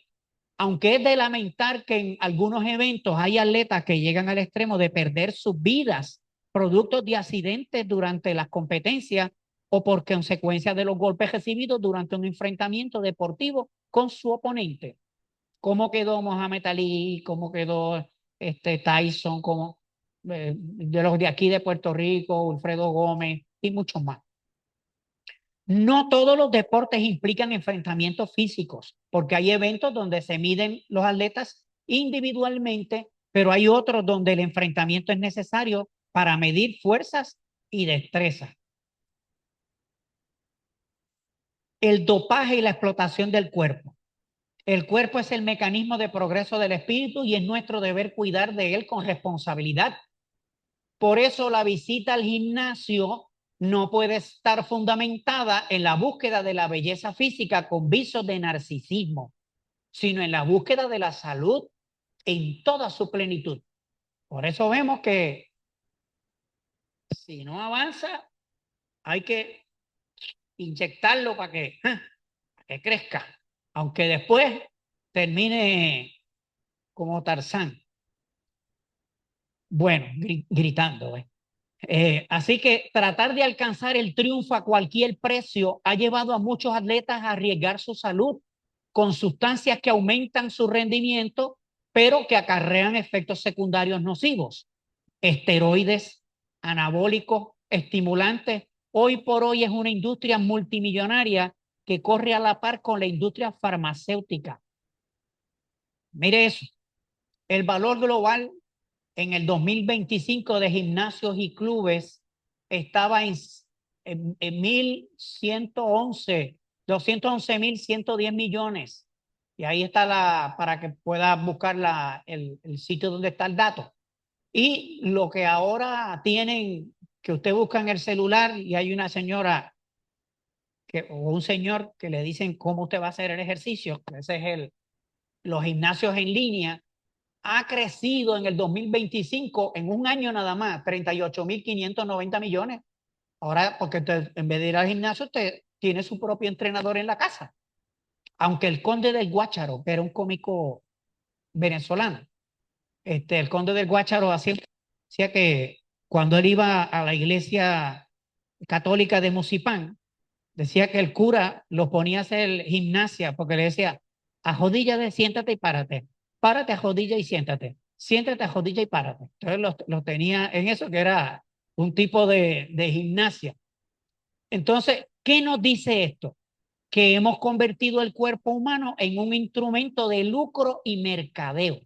Aunque es de lamentar que en algunos eventos hay atletas que llegan al extremo de perder sus vidas producto de accidentes durante las competencias o por consecuencia de los golpes recibidos durante un enfrentamiento deportivo con su oponente. ¿Cómo quedó Mohamed Ali? ¿Cómo quedó Tyson? De los de aquí de Puerto Rico, Wilfredo Gómez y muchos más. No todos los deportes implican enfrentamientos físicos, porque hay eventos donde se miden los atletas individualmente, pero hay otros donde el enfrentamiento es necesario para medir fuerzas y destrezas. El dopaje y la explotación del cuerpo. El cuerpo es el mecanismo de progreso del espíritu y es nuestro deber cuidar de él con responsabilidad. Por eso la visita al gimnasio no puede estar fundamentada en la búsqueda de la belleza física con visos de narcisismo, sino en la búsqueda de la salud en toda su plenitud. Por eso vemos que si no avanza, hay que inyectarlo para que crezca, aunque después termine como Tarzán. Bueno, gritando. Así que tratar de alcanzar el triunfo a cualquier precio ha llevado a muchos atletas a arriesgar su salud con sustancias que aumentan su rendimiento, pero que acarrean efectos secundarios nocivos. Esteroides, anabólicos, estimulantes. Hoy por hoy es una industria multimillonaria que corre a la par con la industria farmacéutica. Mire eso, el valor global en el 2025 de gimnasios y clubes estaba en 211.110 millones. Y ahí está para que puedas buscar el sitio donde está el dato. Y lo que ahora tienen, que usted busca en el celular y hay una señora o un señor que le dicen cómo usted va a hacer el ejercicio, ese es los gimnasios en línea, ha crecido en el 2025, en un año nada más, 38.590 millones. Ahora, porque usted, en vez de ir al gimnasio, usted tiene su propio entrenador en la casa. Aunque el Conde del Guácharo, que era un cómico venezolano, el Conde del Guácharo decía que cuando él iba a la iglesia católica de Musipán, decía que el cura lo ponía a hacer gimnasia porque le decía, ajodíllate, siéntate y párate. Párate, ajodilla y siéntate. Siéntate, ajodilla y párate. Entonces lo tenía en eso, que era un tipo de gimnasia. Entonces, ¿qué nos dice esto? Que hemos convertido el cuerpo humano en un instrumento de lucro y mercadeo.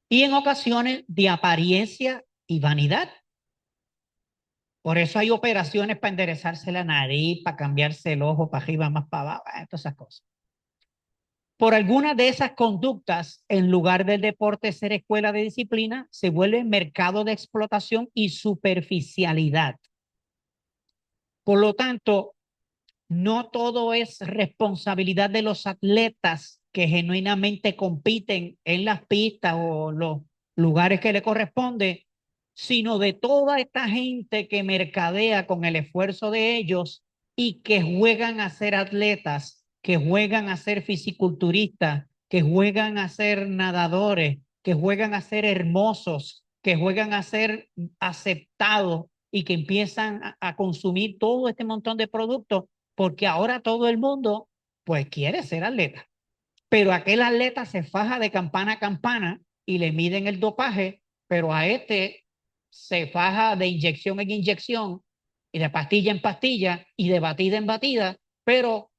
Y en ocasiones de apariencia y vanidad. Por eso hay operaciones para enderezarse la nariz, para cambiarse el ojo para arriba, más para abajo, todas esas cosas. Por algunas de esas conductas, en lugar del deporte ser escuela de disciplina, se vuelve mercado de explotación y superficialidad. Por lo tanto, no todo es responsabilidad de los atletas que genuinamente compiten en las pistas o los lugares que le corresponde, sino de toda esta gente que mercadea con el esfuerzo de ellos y que juegan a ser atletas, que juegan a ser fisiculturistas, que juegan a ser nadadores, que juegan a ser hermosos, que juegan a ser aceptados y que empiezan a consumir todo este montón de productos porque ahora todo el mundo pues quiere ser atleta. Pero aquel atleta se faja de campana a campana y le miden el dopaje, pero a este se faja de inyección en inyección y de pastilla en pastilla y de batida en batida, pero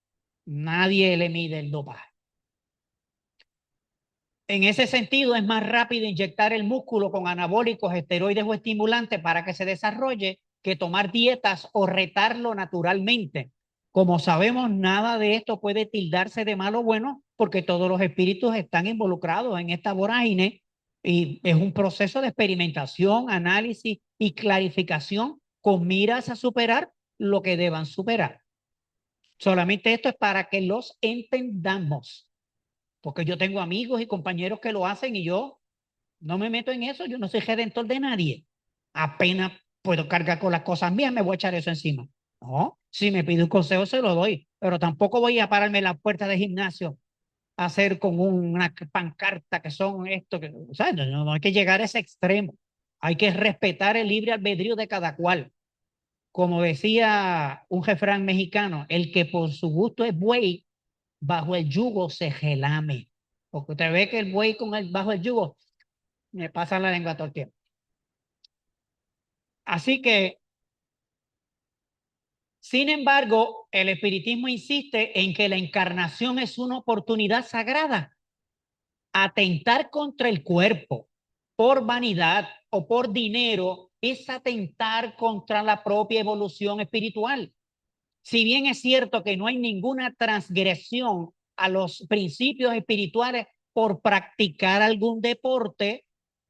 nadie le mide el dopaje. En ese sentido, es más rápido inyectar el músculo con anabólicos, esteroides o estimulantes para que se desarrolle que tomar dietas o retarlo naturalmente. Como sabemos, nada de esto puede tildarse de malo o bueno porque todos los espíritus están involucrados en esta vorágine y es un proceso de experimentación, análisis y clarificación con miras a superar lo que deban superar. Solamente esto es para que los entendamos. Porque yo tengo amigos y compañeros que lo hacen y yo no me meto en eso, yo no soy redentor de nadie. Apenas puedo cargar con las cosas mías, me voy a echar eso encima. No, si me pide un consejo se lo doy, pero tampoco voy a pararme en la puerta del gimnasio a hacer con una pancarta que son esto, o sea, no hay que llegar a ese extremo. Hay que respetar el libre albedrío de cada cual. Como decía un refrán mexicano, el que por su gusto es buey, bajo el yugo se gelame. Porque usted ve que el buey bajo el yugo me pasa la lengua todo el tiempo. Así que, sin embargo, el espiritismo insiste en que la encarnación es una oportunidad sagrada. Atentar contra el cuerpo por vanidad o por dinero es atentar contra la propia evolución espiritual. Si bien es cierto que no hay ninguna transgresión a los principios espirituales por practicar algún deporte,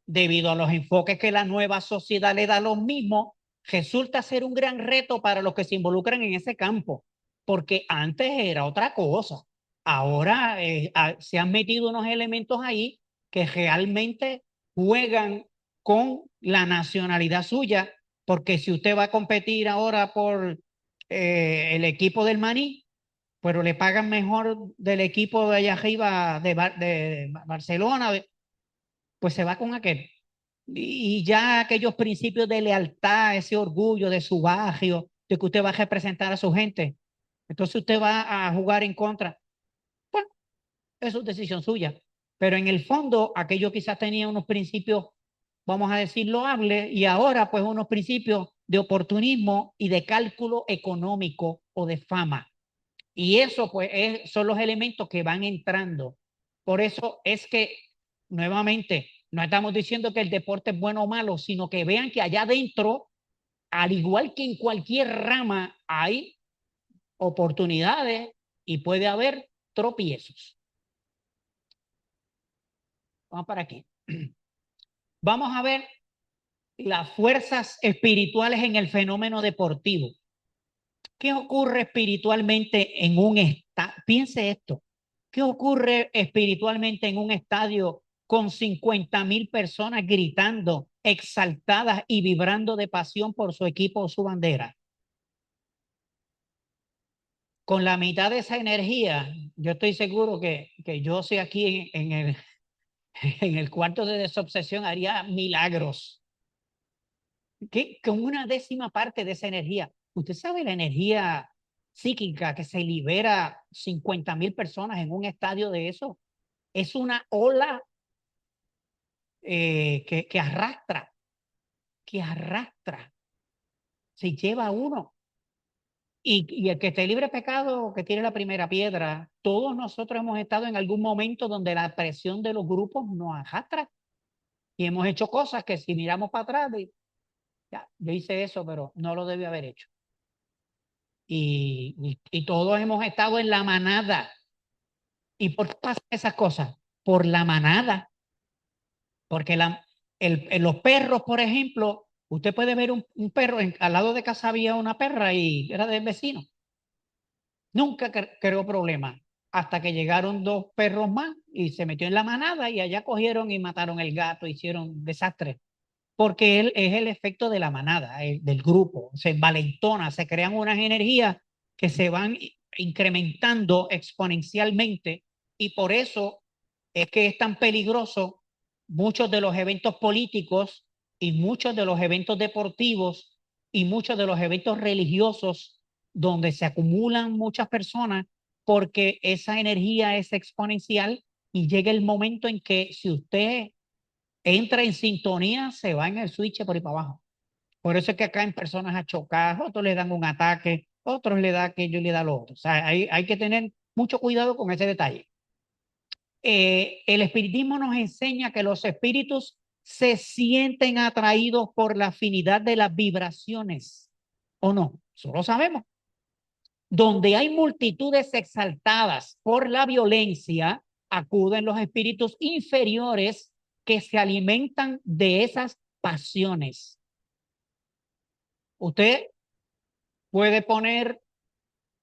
debido a los enfoques que la nueva sociedad le da a los mismos, resulta ser un gran reto para los que se involucran en ese campo, porque antes era otra cosa. Ahora se han metido unos elementos ahí que realmente juegan con la nacionalidad suya, porque si usted va a competir ahora por el equipo del Maní, pero le pagan mejor del equipo de allá arriba de Barcelona, pues se va con aquel. Y ya aquellos principios de lealtad, ese orgullo de su barrio, de que usted va a representar a su gente. Entonces usted va a jugar en contra. Eso es decisión suya. Pero en el fondo, aquello quizás tenía unos principios, vamos a decir, loables, y ahora pues unos principios de oportunismo y de cálculo económico o de fama. Y eso pues son los elementos que van entrando. Por eso es que, nuevamente, no estamos diciendo que el deporte es bueno o malo, sino que vean que allá adentro, al igual que en cualquier rama, hay oportunidades y puede haber tropiezos. Vamos para aquí. Vamos a ver las fuerzas espirituales en el fenómeno deportivo. ¿Qué ocurre espiritualmente en un estadio? Piense esto. ¿Qué ocurre espiritualmente en un estadio con 50,000 personas gritando, exaltadas y vibrando de pasión por su equipo o su bandera? Con la mitad de esa energía, yo estoy seguro que yo sé aquí en el cuarto de desobsesión haría milagros. ¿Qué? Con una décima parte de esa energía. ¿Usted sabe la energía psíquica que se libera 50,000 personas en un estadio de eso? Es una ola que arrastra, se lleva a uno. Y el que esté libre de pecado, que tire la primera piedra. Todos nosotros hemos estado en algún momento donde la presión de los grupos nos arrastra y hemos hecho cosas que si miramos para atrás, ya, yo hice eso, pero no lo debí haber hecho. Y todos hemos estado en la manada. ¿Y por qué pasan esas cosas? Por la manada. Porque los perros, por ejemplo, usted puede ver un perro, al lado de casa había una perra y era del vecino. Nunca creó problema. Hasta que llegaron dos perros más y se metió en la manada y allá cogieron y mataron el gato, hicieron desastre. Porque él es el efecto de la manada, del grupo. Se envalentona, se crean unas energías que se van incrementando exponencialmente y por eso es que es tan peligroso muchos de los eventos políticos y muchos de los eventos deportivos y muchos de los eventos religiosos donde se acumulan muchas personas porque esa energía es exponencial y llega el momento en que si usted entra en sintonía, se va en el switch por ahí para abajo. Por eso es que acá en personas a chocar, otros le dan un ataque, otros le da aquello y le da lo otro. O sea, hay que tener mucho cuidado con ese detalle. El espiritismo nos enseña que los espíritus se sienten atraídos por la afinidad de las vibraciones, ¿o no? Eso lo sabemos. Donde hay multitudes exaltadas por la violencia, acuden los espíritus inferiores que se alimentan de esas pasiones. Usted puede poner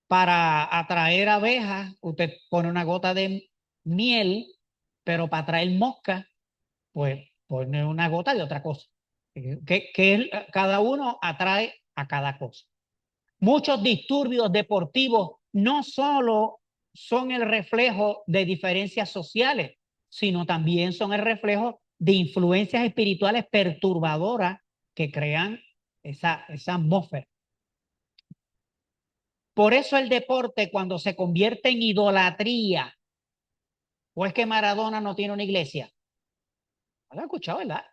para atraer abejas, usted pone una gota de miel, pero para atraer moscas, pues pone una gota de otra cosa. Cada uno atrae a cada cosa. Muchos disturbios deportivos no solo son el reflejo de diferencias sociales, sino también son el reflejo de influencias espirituales perturbadoras que crean esa atmósfera. Por eso el deporte, cuando se convierte en idolatría, o es que Maradona no tiene una iglesia. ¿No lo han escuchado, verdad?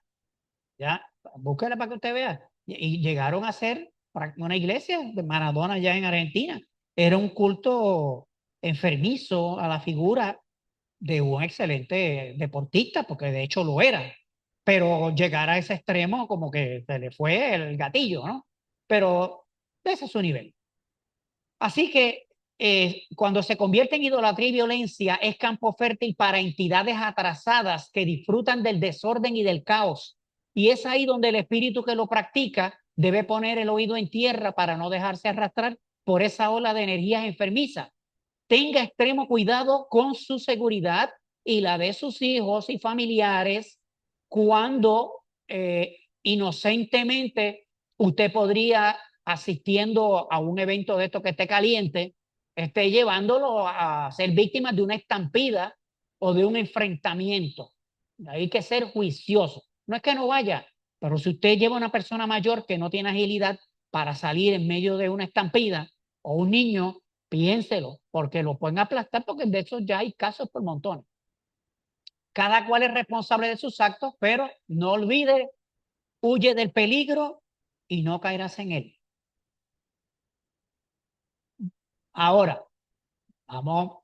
Ya, búsquela para que usted vea. Y llegaron a ser una iglesia de Maradona ya en Argentina. Era un culto enfermizo a la figura de un excelente deportista, porque de hecho lo era. Pero llegar a ese extremo como que se le fue el gatillo, ¿no? Pero ese es su nivel. Así que cuando se convierte en idolatría y violencia, es campo fértil para entidades atrasadas que disfrutan del desorden y del caos. Y es ahí donde el espíritu que lo practica debe poner el oído en tierra para no dejarse arrastrar por esa ola de energías enfermizas. Tenga extremo cuidado con su seguridad y la de sus hijos y familiares cuando inocentemente usted podría, asistiendo a un evento de esto que esté caliente, esté llevándolo a ser víctima de una estampida o de un enfrentamiento. Hay que ser juicioso. No es que no vaya, pero si usted lleva a una persona mayor que no tiene agilidad para salir en medio de una estampida o un niño Piénselo, porque lo pueden aplastar, porque de eso ya hay casos por montones. Cada cual es responsable de sus actos, pero no olvide, huye del peligro y no caerás en él. Ahora, vamos,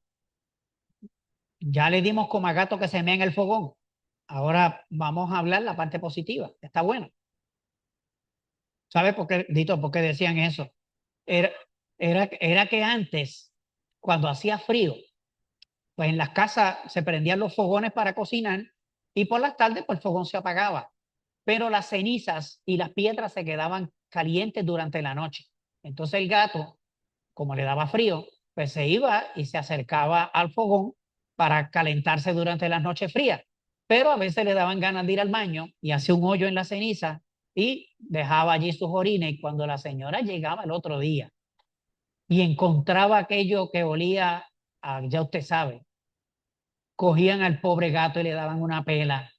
ya le dimos como a gato que se mea en el fogón. Ahora vamos a hablar la parte positiva. Está bueno. ¿Sabes por qué, Dito, por qué decían eso? Era, era que antes, cuando hacía frío, pues en las casas se prendían los fogones para cocinar y por las tardes pues el fogón se apagaba, pero las cenizas y las piedras se quedaban calientes durante la noche. Entonces el gato, como le daba frío, pues se iba y se acercaba al fogón para calentarse durante las noches frías, pero a veces le daban ganas de ir al baño y hacía un hoyo en la ceniza y dejaba allí sus orines y cuando la señora llegaba el otro día y encontraba aquello que olía a, ya usted sabe, cogían al pobre gato y le daban una pela.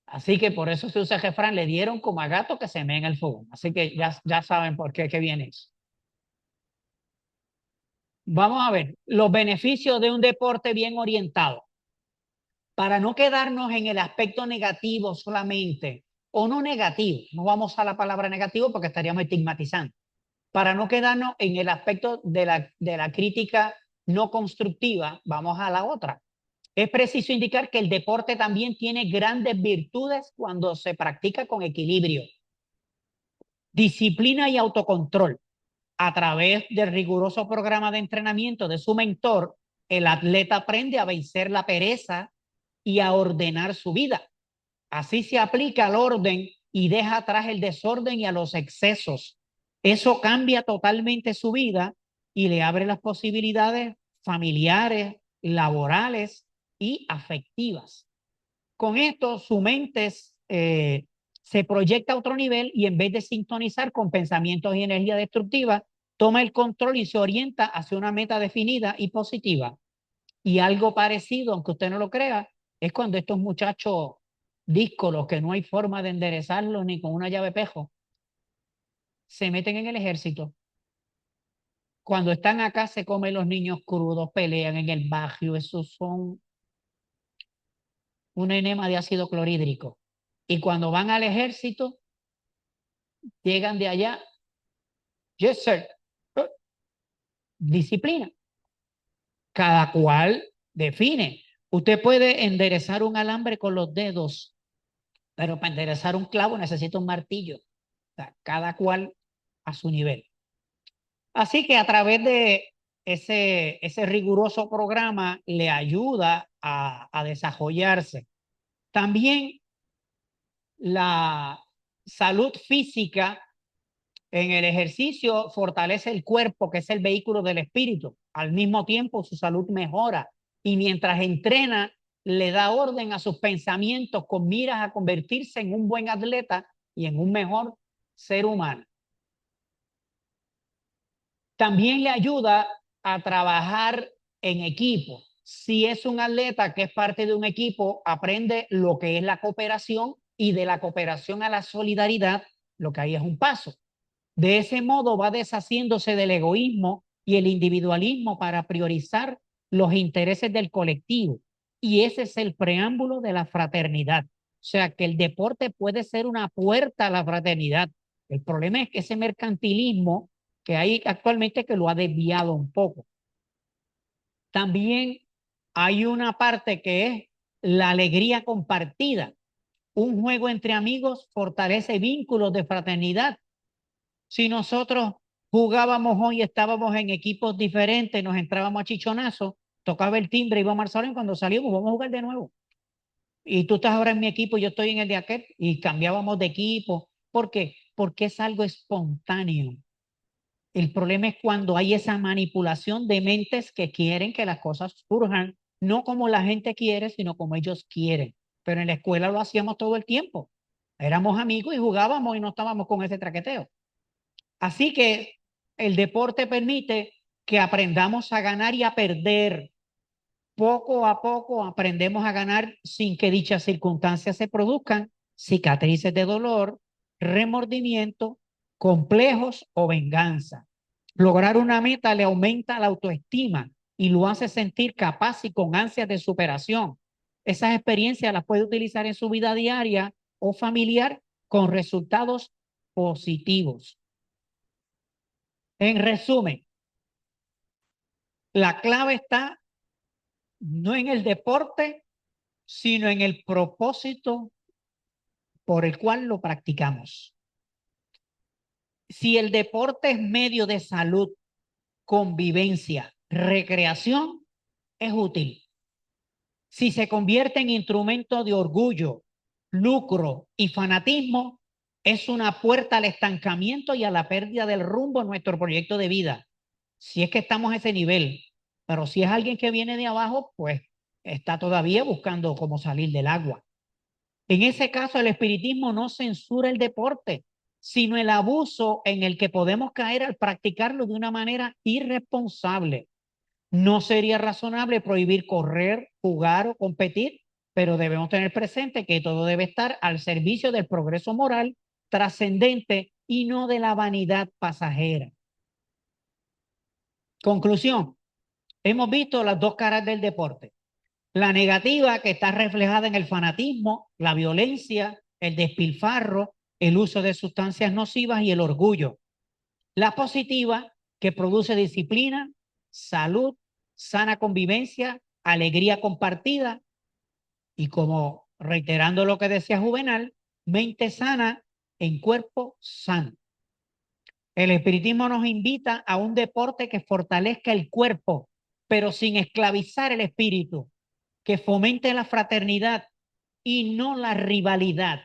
Así que por eso se usa el refrán, le dieron como a gato que se mea en el fogón. Así que ya saben por qué que viene eso. Vamos a ver los beneficios de un deporte bien orientado. Para no quedarnos en el aspecto negativo solamente, o no negativo, no vamos a la palabra negativo porque estaríamos estigmatizando. Para no quedarnos en el aspecto de la crítica no constructiva, vamos a la otra. Es preciso indicar que el deporte también tiene grandes virtudes cuando se practica con equilibrio, disciplina y autocontrol. A través del riguroso programa de entrenamiento de su mentor, el atleta aprende a vencer la pereza y a ordenar su vida. Así se aplica al orden y deja atrás el desorden y a los excesos. Eso cambia totalmente su vida y le abre las posibilidades familiares, laborales y afectivas. Con esto, su mente se proyecta a otro nivel y en vez de sintonizar con pensamientos y energía destructiva, toma el control y se orienta hacia una meta definida y positiva. Y algo parecido, aunque usted no lo crea, es cuando estos muchachos díscolos que no hay forma de enderezarlos ni con una llave pejo, se meten en el ejército. Cuando están acá se comen los niños crudos, pelean en el barrio, esos son un enema de ácido clorhídrico. Y cuando van al ejército, llegan de allá, yes sir, disciplina. Cada cual define. Usted puede enderezar un alambre con los dedos, pero para enderezar un clavo necesita un martillo. O sea, cada cual a su nivel. Así que a través de ese riguroso programa le ayuda a desarrollarse. También la salud física en el ejercicio fortalece el cuerpo, que es el vehículo del espíritu. Al mismo tiempo, su salud mejora. Y mientras entrena, le da orden a sus pensamientos con miras a convertirse en un buen atleta y en un mejor ser humano. También le ayuda a trabajar en equipo. Si es un atleta que es parte de un equipo, aprende lo que es la cooperación y de la cooperación a la solidaridad, lo que hay es un paso. De ese modo va deshaciéndose del egoísmo y el individualismo para priorizar los intereses del colectivo. Y ese es el preámbulo de la fraternidad. O sea, que el deporte puede ser una puerta a la fraternidad. El problema es que ese mercantilismo que hay actualmente que lo ha desviado un poco. También hay una parte que es la alegría compartida. Un juego entre amigos fortalece vínculos de fraternidad. Si nosotros jugábamos hoy, estábamos en equipos diferentes, nos entrábamos a chichonazo, tocaba el timbre, íbamos al salón, cuando salimos, vamos a jugar de nuevo. Y tú estás ahora en mi equipo, yo estoy en el de aquel, y cambiábamos de equipo. ¿Por qué? Porque es algo espontáneo. El problema es cuando hay esa manipulación de mentes que quieren que las cosas surjan, no como la gente quiere, sino como ellos quieren. Pero en la escuela lo hacíamos todo el tiempo. Éramos amigos y jugábamos y no estábamos con ese traqueteo. Así que el deporte permite que aprendamos a ganar y a perder. Poco a poco aprendemos a ganar sin que dichas circunstancias se produzcan cicatrices de dolor, remordimiento, complejos o venganza. Lograr una meta le aumenta la autoestima y lo hace sentir capaz y con ansias de superación. Esas experiencias las puede utilizar en su vida diaria o familiar con resultados positivos. En resumen, la clave está no en el deporte, sino en el propósito por el cual lo practicamos. Si el deporte es medio de salud, convivencia, recreación, es útil. Si se convierte en instrumento de orgullo, lucro y fanatismo, es una puerta al estancamiento y a la pérdida del rumbo en nuestro proyecto de vida. Si es que estamos a ese nivel, pero si es alguien que viene de abajo, pues está todavía buscando cómo salir del agua. En ese caso, el espiritismo no censura el deporte, sino el abuso en el que podemos caer al practicarlo de una manera irresponsable. No sería razonable prohibir correr, jugar o competir, pero debemos tener presente que todo debe estar al servicio del progreso moral trascendente y no de la vanidad pasajera. Conclusión, hemos visto las dos caras del deporte. La negativa, que está reflejada en el fanatismo, la violencia, el despilfarro, el uso de sustancias nocivas y el orgullo. La positiva, que produce disciplina, salud, sana convivencia, alegría compartida y, como reiterando lo que decía Juvenal, mente sana en cuerpo sano. El espiritismo nos invita a un deporte que fortalezca el cuerpo, pero sin esclavizar el espíritu, que fomente la fraternidad y no la rivalidad,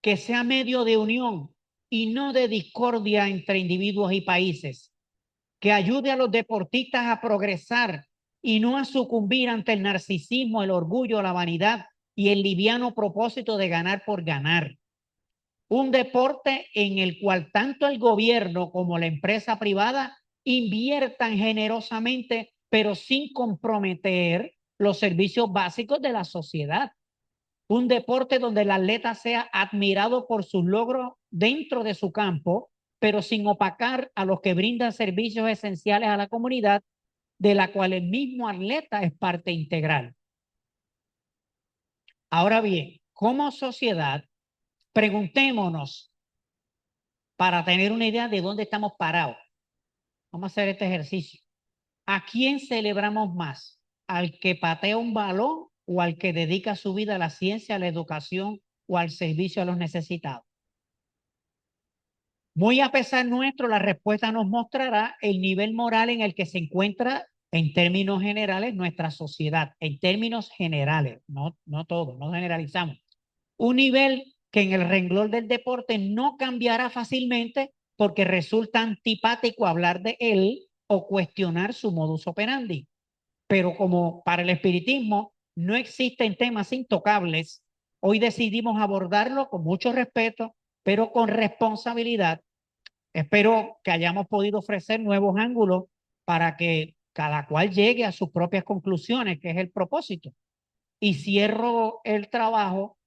que sea medio de unión y no de discordia entre individuos y países, que ayude a los deportistas a progresar y no a sucumbir ante el narcisismo, el orgullo, la vanidad y el liviano propósito de ganar por ganar. Un deporte en el cual tanto el gobierno como la empresa privada inviertan generosamente, pero sin comprometer los servicios básicos de la sociedad. Un deporte donde el atleta sea admirado por sus logros dentro de su campo, pero sin opacar a los que brindan servicios esenciales a la comunidad, de la cual el mismo atleta es parte integral. Ahora bien, como sociedad, preguntémonos para tener una idea de dónde estamos parados. Vamos a hacer este ejercicio. ¿A quién celebramos más? ¿Al que patea un balón o al que dedica su vida a la ciencia, a la educación o al servicio a los necesitados? Muy a pesar nuestro, la respuesta nos mostrará el nivel moral en el que se encuentra en términos generales nuestra sociedad, en términos generales, no todo, no generalizamos. Un nivel que en el renglón del deporte no cambiará fácilmente porque resulta antipático hablar de él o cuestionar su modus operandi. Pero como para el espiritismo no existen temas intocables, hoy decidimos abordarlo con mucho respeto, pero con responsabilidad. Espero que hayamos podido ofrecer nuevos ángulos para que cada cual llegue a sus propias conclusiones, que es el propósito. Y cierro el trabajo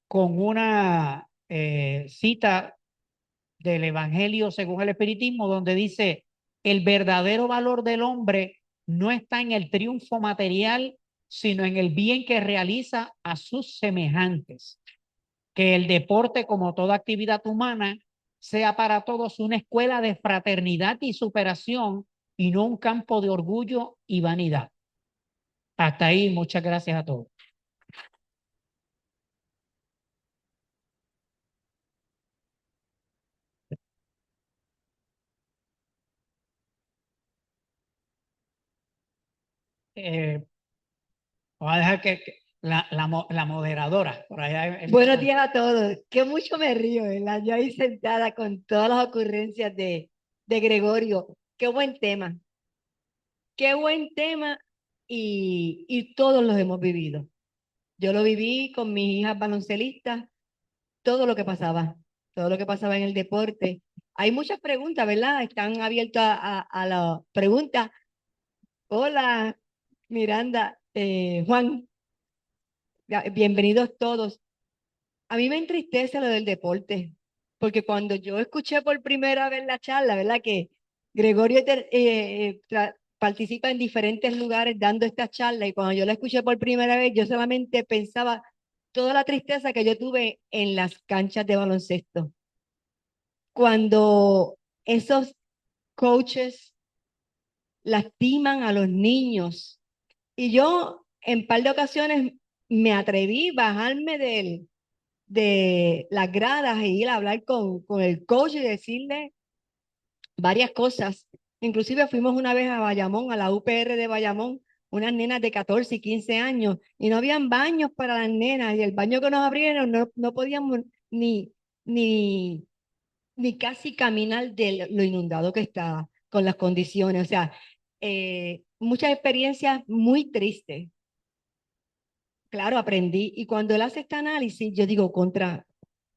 con una cita del Evangelio según el Espiritismo, donde dice, el verdadero valor del hombre no está en el triunfo material, sino en el bien que realiza a sus semejantes. Que el deporte, como toda actividad humana, sea para todos una escuela de fraternidad y superación y no un campo de orgullo y vanidad. Hasta ahí, muchas gracias a todos. Eh, Voy a dejar que la moderadora, por allá. Buenos días a todos. Que mucho me río, ¿verdad? Yo ahí sentada con todas las ocurrencias de Gregorio. Qué buen tema. Qué buen tema y todos los hemos vivido. Yo lo viví con mis hijas baloncelistas, todo lo que pasaba, todo lo que pasaba en el deporte. Hay muchas preguntas, ¿verdad? Están abiertas a las preguntas. Hola, Miranda, Juan, bienvenidos todos. A mí me entristece lo del deporte, porque cuando yo escuché por primera vez la charla, ¿verdad? Que Gregorio participa en diferentes lugares dando estas charlas y cuando yo la escuché por primera vez, yo solamente pensaba toda la tristeza que yo tuve en las canchas de baloncesto. Cuando esos coaches lastiman a los niños. Y yo en par de ocasiones me atreví a bajarme de las gradas e ir a hablar con el coach y decirle varias cosas. Inclusive fuimos una vez a Bayamón, a la UPR de Bayamón, unas nenas de 14 y 15 años, y no habían baños para las nenas, y el baño que nos abrieron no podíamos ni, ni casi caminar de lo inundado que estaba con las condiciones. O sea, muchas experiencias muy tristes. Claro, aprendí. Y cuando él hace este análisis, yo digo,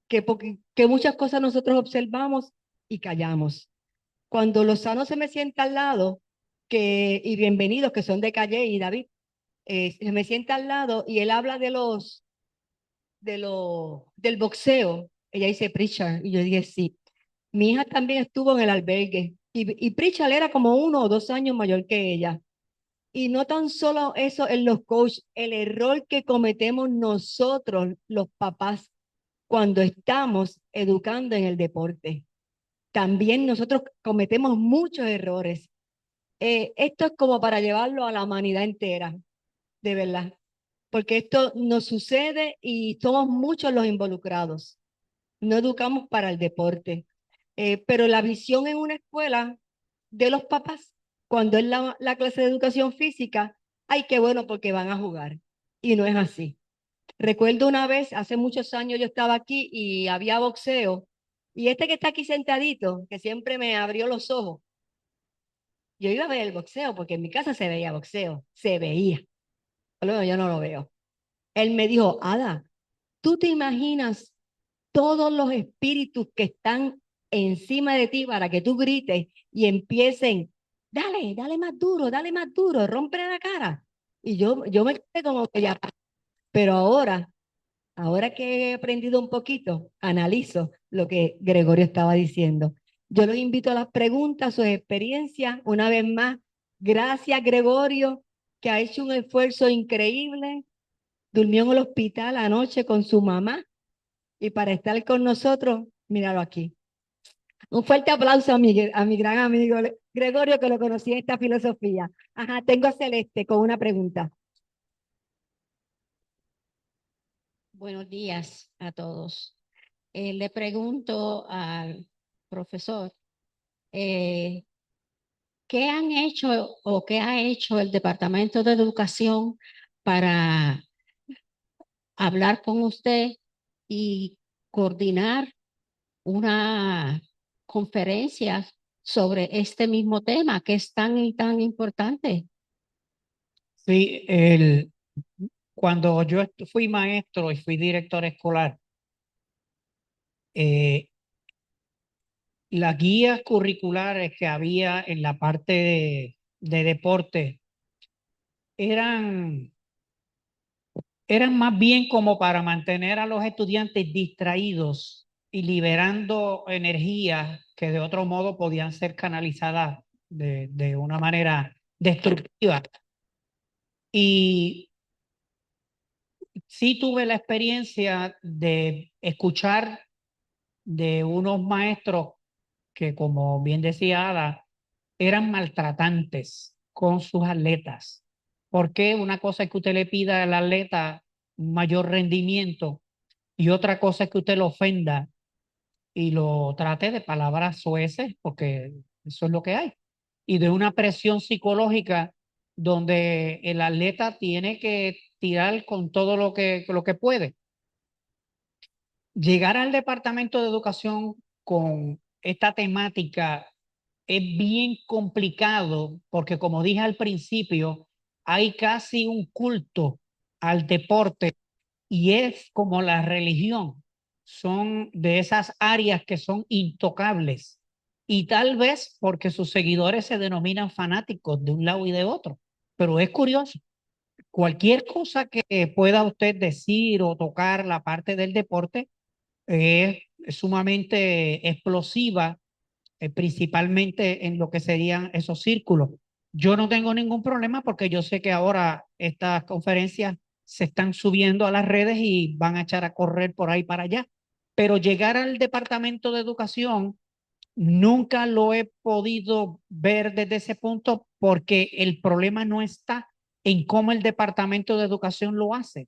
que muchas cosas nosotros observamos y callamos. Cuando Lozano se me sienta al lado, y bienvenidos, que son de Calle y David, se me sienta al lado y él habla del boxeo. Ella dice Pritchard, y yo dije, sí. Mi hija también estuvo en el albergue, y Pritchard era como 1 o 2 años mayor que ella. Y no tan solo eso en los coaches, el error que cometemos nosotros, los papás, cuando estamos educando en el deporte. También nosotros cometemos muchos errores. Esto es como para llevarlo a la humanidad entera, de verdad, porque esto nos sucede y somos muchos los involucrados. No educamos para el deporte. Pero la visión en una escuela de los papás, cuando es la clase de educación física, ay, qué bueno porque van a jugar. Y no es así. Recuerdo una vez, hace muchos años yo estaba aquí y había boxeo, y este que está aquí sentadito, que siempre me abrió los ojos, yo iba a ver el boxeo porque en mi casa se veía boxeo, se veía, luego yo no lo veo. Él me dijo, Ada, ¿tú te imaginas todos los espíritus que están encima de ti para que tú grites y empiecen, dale más duro, rompe la cara? Y yo me quedé como que ya, pero ahora que he aprendido un poquito, analizo lo que Gregorio estaba diciendo. Yo los invito a las preguntas, sus experiencias. Una vez más, gracias Gregorio, que ha hecho un esfuerzo increíble. Durmió en el hospital anoche con su mamá y para estar con nosotros, míralo aquí. Un fuerte aplauso a mi gran amigo Gregorio, que lo conocí en esta filosofía. Ajá, tengo a Celeste con una pregunta. Buenos días a todos. Le pregunto al profesor, ¿qué han hecho o qué ha hecho el Departamento de Educación para hablar con usted y coordinar una conferencia sobre este mismo tema que es tan y tan importante? Sí, cuando yo fui maestro y fui director escolar, eh, las guías curriculares que había en la parte de deporte eran, eran más bien como para mantener a los estudiantes distraídos y liberando energías que de otro modo podían ser canalizadas de una manera destructiva. Y sí tuve la experiencia de escuchar de unos maestros que, como bien decía Ada, eran maltratantes con sus atletas. Porque una cosa es que usted le pida al atleta un mayor rendimiento y otra cosa es que usted lo ofenda y lo trate de palabras sueces, porque eso es lo que hay. Y de una presión psicológica donde el atleta tiene que tirar con todo lo que puede. Llegar al Departamento de Educación con esta temática es bien complicado porque, como dije al principio, hay casi un culto al deporte y es como la religión. Son de esas áreas que son intocables y tal vez porque sus seguidores se denominan fanáticos de un lado y de otro. Pero es curioso, cualquier cosa que pueda usted decir o tocar la parte del deporte es sumamente explosiva principalmente en lo que serían esos círculos. Yo no tengo ningún problema porque yo sé que ahora estas conferencias se están subiendo a las redes y van a echar a correr por ahí para allá. Pero llegar al Departamento de Educación nunca lo he podido ver desde ese punto porque el problema no está en cómo el Departamento de Educación lo hace.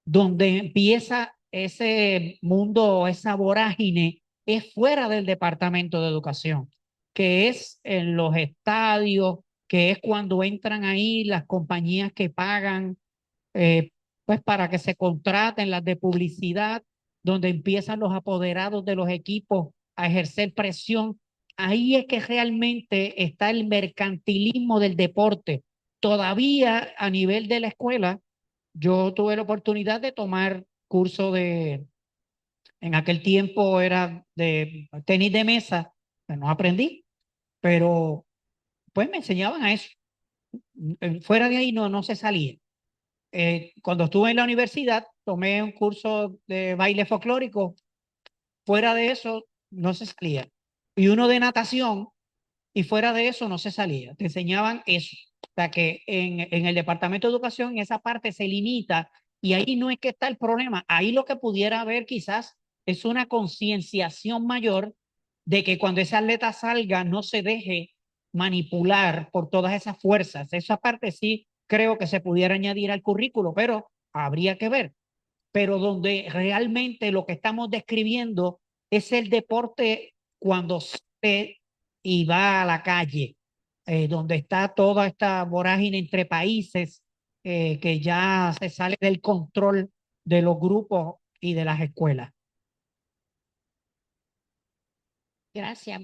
Donde empieza ese mundo, esa vorágine, es fuera del Departamento de Educación, que es en los estadios, que es cuando entran ahí las compañías que pagan eh, pues para que se contraten las de publicidad, donde empiezan los apoderados de los equipos a ejercer presión. Ahí es que realmente está el mercantilismo del deporte. Todavía a nivel de la escuela, yo tuve la oportunidad de tomar curso en aquel tiempo era de tenis de mesa, pues no aprendí, pero pues me enseñaban a eso. Fuera de ahí no se salía. Cuando estuve en la universidad, tomé un curso de baile folclórico. Fuera de eso, no se salía. Y uno de natación, y fuera de eso, no se salía. Te enseñaban eso. O sea que en el Departamento de Educación, en esa parte se limita, y ahí no es que está el problema. Ahí lo que pudiera haber quizás es una concienciación mayor de que cuando ese atleta salga, no se deje manipular por todas esas fuerzas. Esa parte sí creo que se pudiera añadir al currículo, pero habría que ver. Pero donde realmente lo que estamos describiendo es el deporte cuando se y va a la calle, donde está toda esta vorágine entre países, que ya se sale del control de los grupos y de las escuelas. Gracias.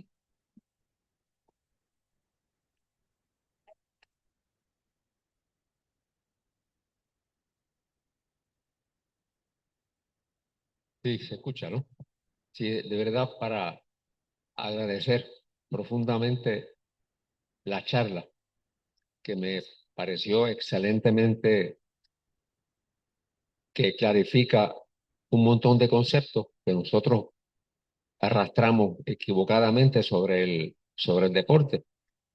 Sí, se escucha, ¿no? Sí, de verdad, para agradecer profundamente la charla, que me pareció excelentemente, que clarifica un montón de conceptos que nosotros arrastramos equivocadamente sobre el deporte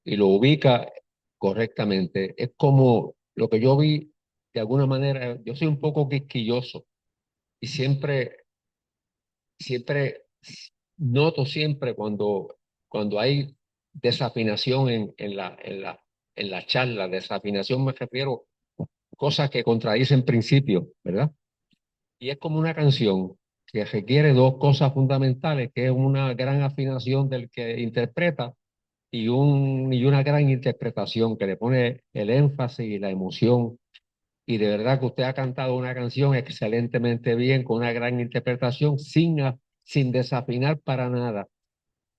y lo ubica correctamente. Es como lo que yo vi, de alguna manera, yo soy un poco quisquilloso y siempre noto siempre cuando hay desafinación en la charla. Desafinación me refiero a cosas que contradicen principios, ¿verdad? Y es como una canción que requiere dos cosas fundamentales, que es una gran afinación del que interpreta y una gran interpretación que le pone el énfasis y la emoción. Y de verdad que usted ha cantado una canción excelentemente bien, con una gran interpretación, sin desafinar para nada.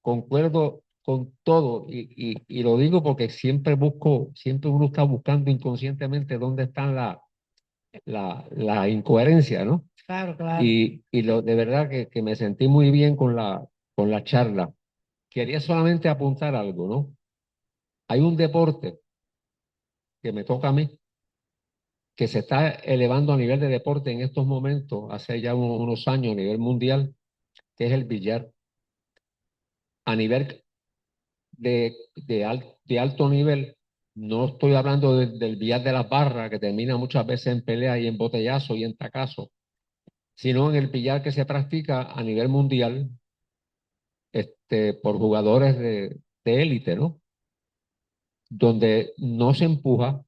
Concuerdo con todo y lo digo porque siempre uno está buscando inconscientemente dónde están la incoherencia, ¿no? Claro, claro. De verdad que me sentí muy bien con la charla. Quería solamente apuntar algo, ¿no? Hay un deporte que me toca a mí, que se está elevando a nivel de deporte en estos momentos, hace ya unos años a nivel mundial, que es el billar. A nivel de alto nivel, no estoy hablando del billar de las barras, que termina muchas veces en peleas y en botellazos y en tacazos, sino en el billar que se practica a nivel mundial, por jugadores de élite, ¿no? Donde no se empuja,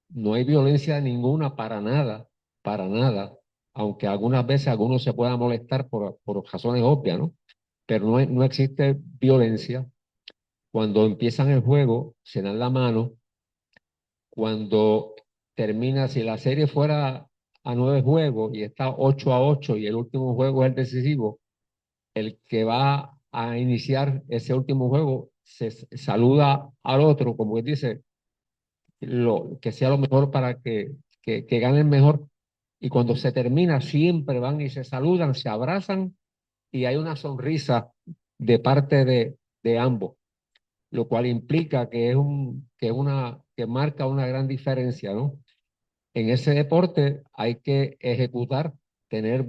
no hay violencia ninguna para nada, aunque algunas veces algunos se puedan molestar por razones obvias, ¿no? Pero no existe violencia. Cuando empiezan el juego, se dan la mano. Cuando termina, si la serie fuera a 9 juegos y está 8-8 y el último juego es el decisivo, el que va a iniciar ese último juego se saluda al otro, como él dice, que sea lo mejor para que ganen mejor. Y cuando se termina, siempre van y se saludan, se abrazan y hay una sonrisa de parte de ambos, lo cual implica que marca una gran diferencia, ¿no? En ese deporte hay que ejecutar, tener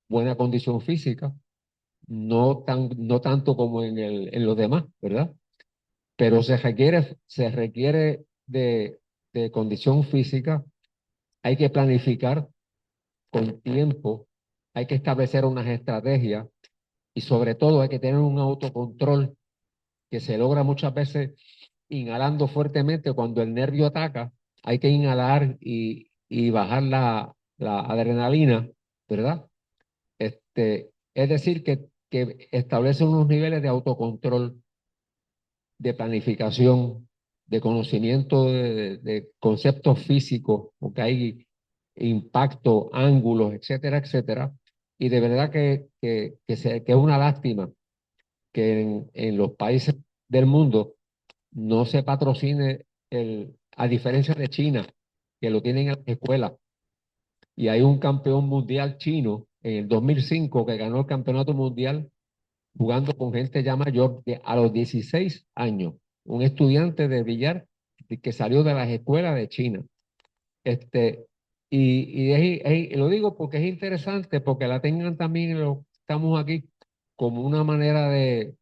buena condición física, no tanto como en los demás, ¿verdad? Pero se requiere de condición física, hay que planificar con tiempo, hay que establecer unas estrategias y sobre todo hay que tener un autocontrol que se logra muchas veces inhalando fuertemente cuando el nervio ataca, hay que inhalar y bajar la adrenalina, ¿verdad? Es decir, que establece unos niveles de autocontrol, de planificación, de conocimiento de conceptos físicos, porque hay impacto, ángulos, etcétera, etcétera. Y de verdad que es una lástima que en los países del mundo no se patrocine a diferencia de China, que lo tienen en las escuelas. Y hay un campeón mundial chino en el 2005 que ganó el campeonato mundial jugando con gente ya mayor a los 16 años, un estudiante de billar que salió de las escuelas de China. Este, lo digo porque es interesante, porque la tengan también, estamos aquí como una manera de,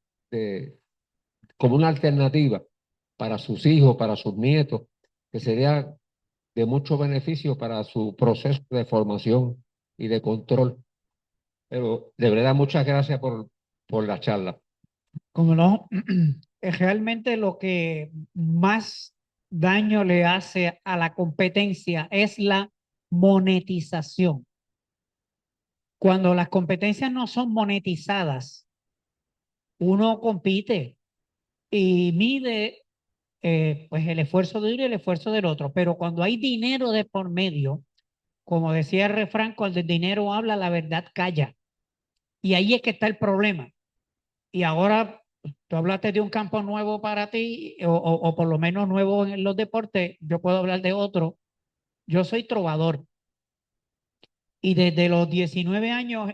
como una alternativa para sus hijos, para sus nietos, que sería de mucho beneficio para su proceso de formación y de control. Pero de verdad, muchas gracias por la charla. Como no, realmente lo que más daño le hace a la competencia es la monetización. Cuando las competencias no son monetizadas, uno compite y mide pues el esfuerzo de uno y el esfuerzo del otro, pero cuando hay dinero de por medio, como decía el refrán, cuando el dinero habla, la verdad calla. Y ahí es que está el problema. Y ahora tú hablaste de un campo nuevo para ti, o por lo menos nuevo en los deportes, yo puedo hablar de otro. Yo soy trovador y desde los 19 años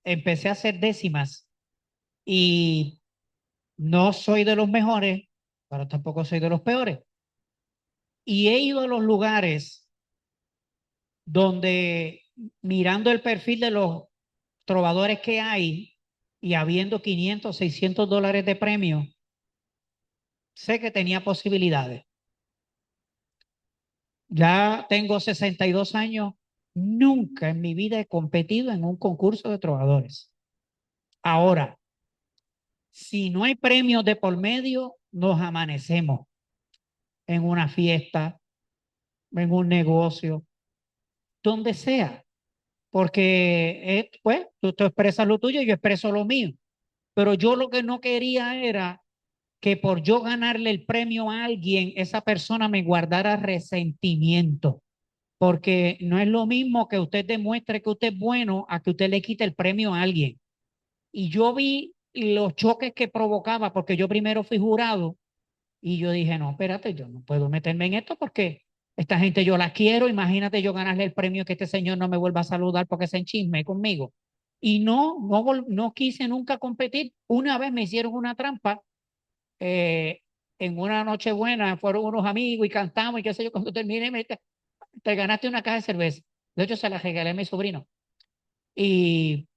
empecé a hacer décimas y no soy de los mejores, pero tampoco soy de los peores. Y he ido a los lugares donde mirando el perfil de los trovadores que hay y habiendo 500, $600 de premio, sé que tenía posibilidades. Ya tengo 62 años, nunca en mi vida he competido en un concurso de trovadores. Ahora, si no hay premios de por medio, nos amanecemos en una fiesta, en un negocio, donde sea, porque pues tú expresas lo tuyo y yo expreso lo mío. Pero yo lo que no quería era que por yo ganarle el premio a alguien, esa persona me guardara resentimiento. Porque no es lo mismo que usted demuestre que usted es bueno a que usted le quite el premio a alguien. Y yo vi los choques que provocaba, porque yo primero fui jurado y yo dije, no, espérate, yo no puedo meterme en esto porque esta gente yo la quiero, imagínate yo ganarle el premio que este señor no me vuelva a saludar porque se enchisme conmigo. Y no quise nunca competir. Una vez me hicieron una trampa eh, en una noche buena, fueron unos amigos y cantamos y qué sé yo, cuando terminé te ganaste una caja de cerveza. De hecho, se la regalé a mi sobrino. Y,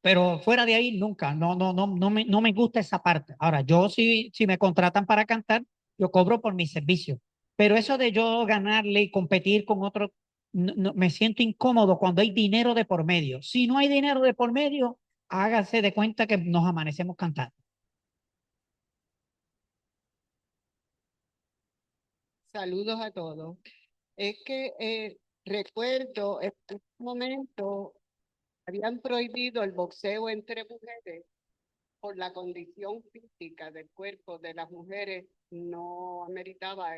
pero fuera de ahí, nunca. No me gusta esa parte. Ahora, yo si me contratan para cantar, yo cobro por mi servicio. Pero eso de yo ganarle y competir con otro, me siento incómodo cuando hay dinero de por medio. Si no hay dinero de por medio, hágase de cuenta que nos amanecemos cantando. Saludos a todos. Es que recuerdo en un momento habían prohibido el boxeo entre mujeres por la condición física del cuerpo de las mujeres, no ameritaba,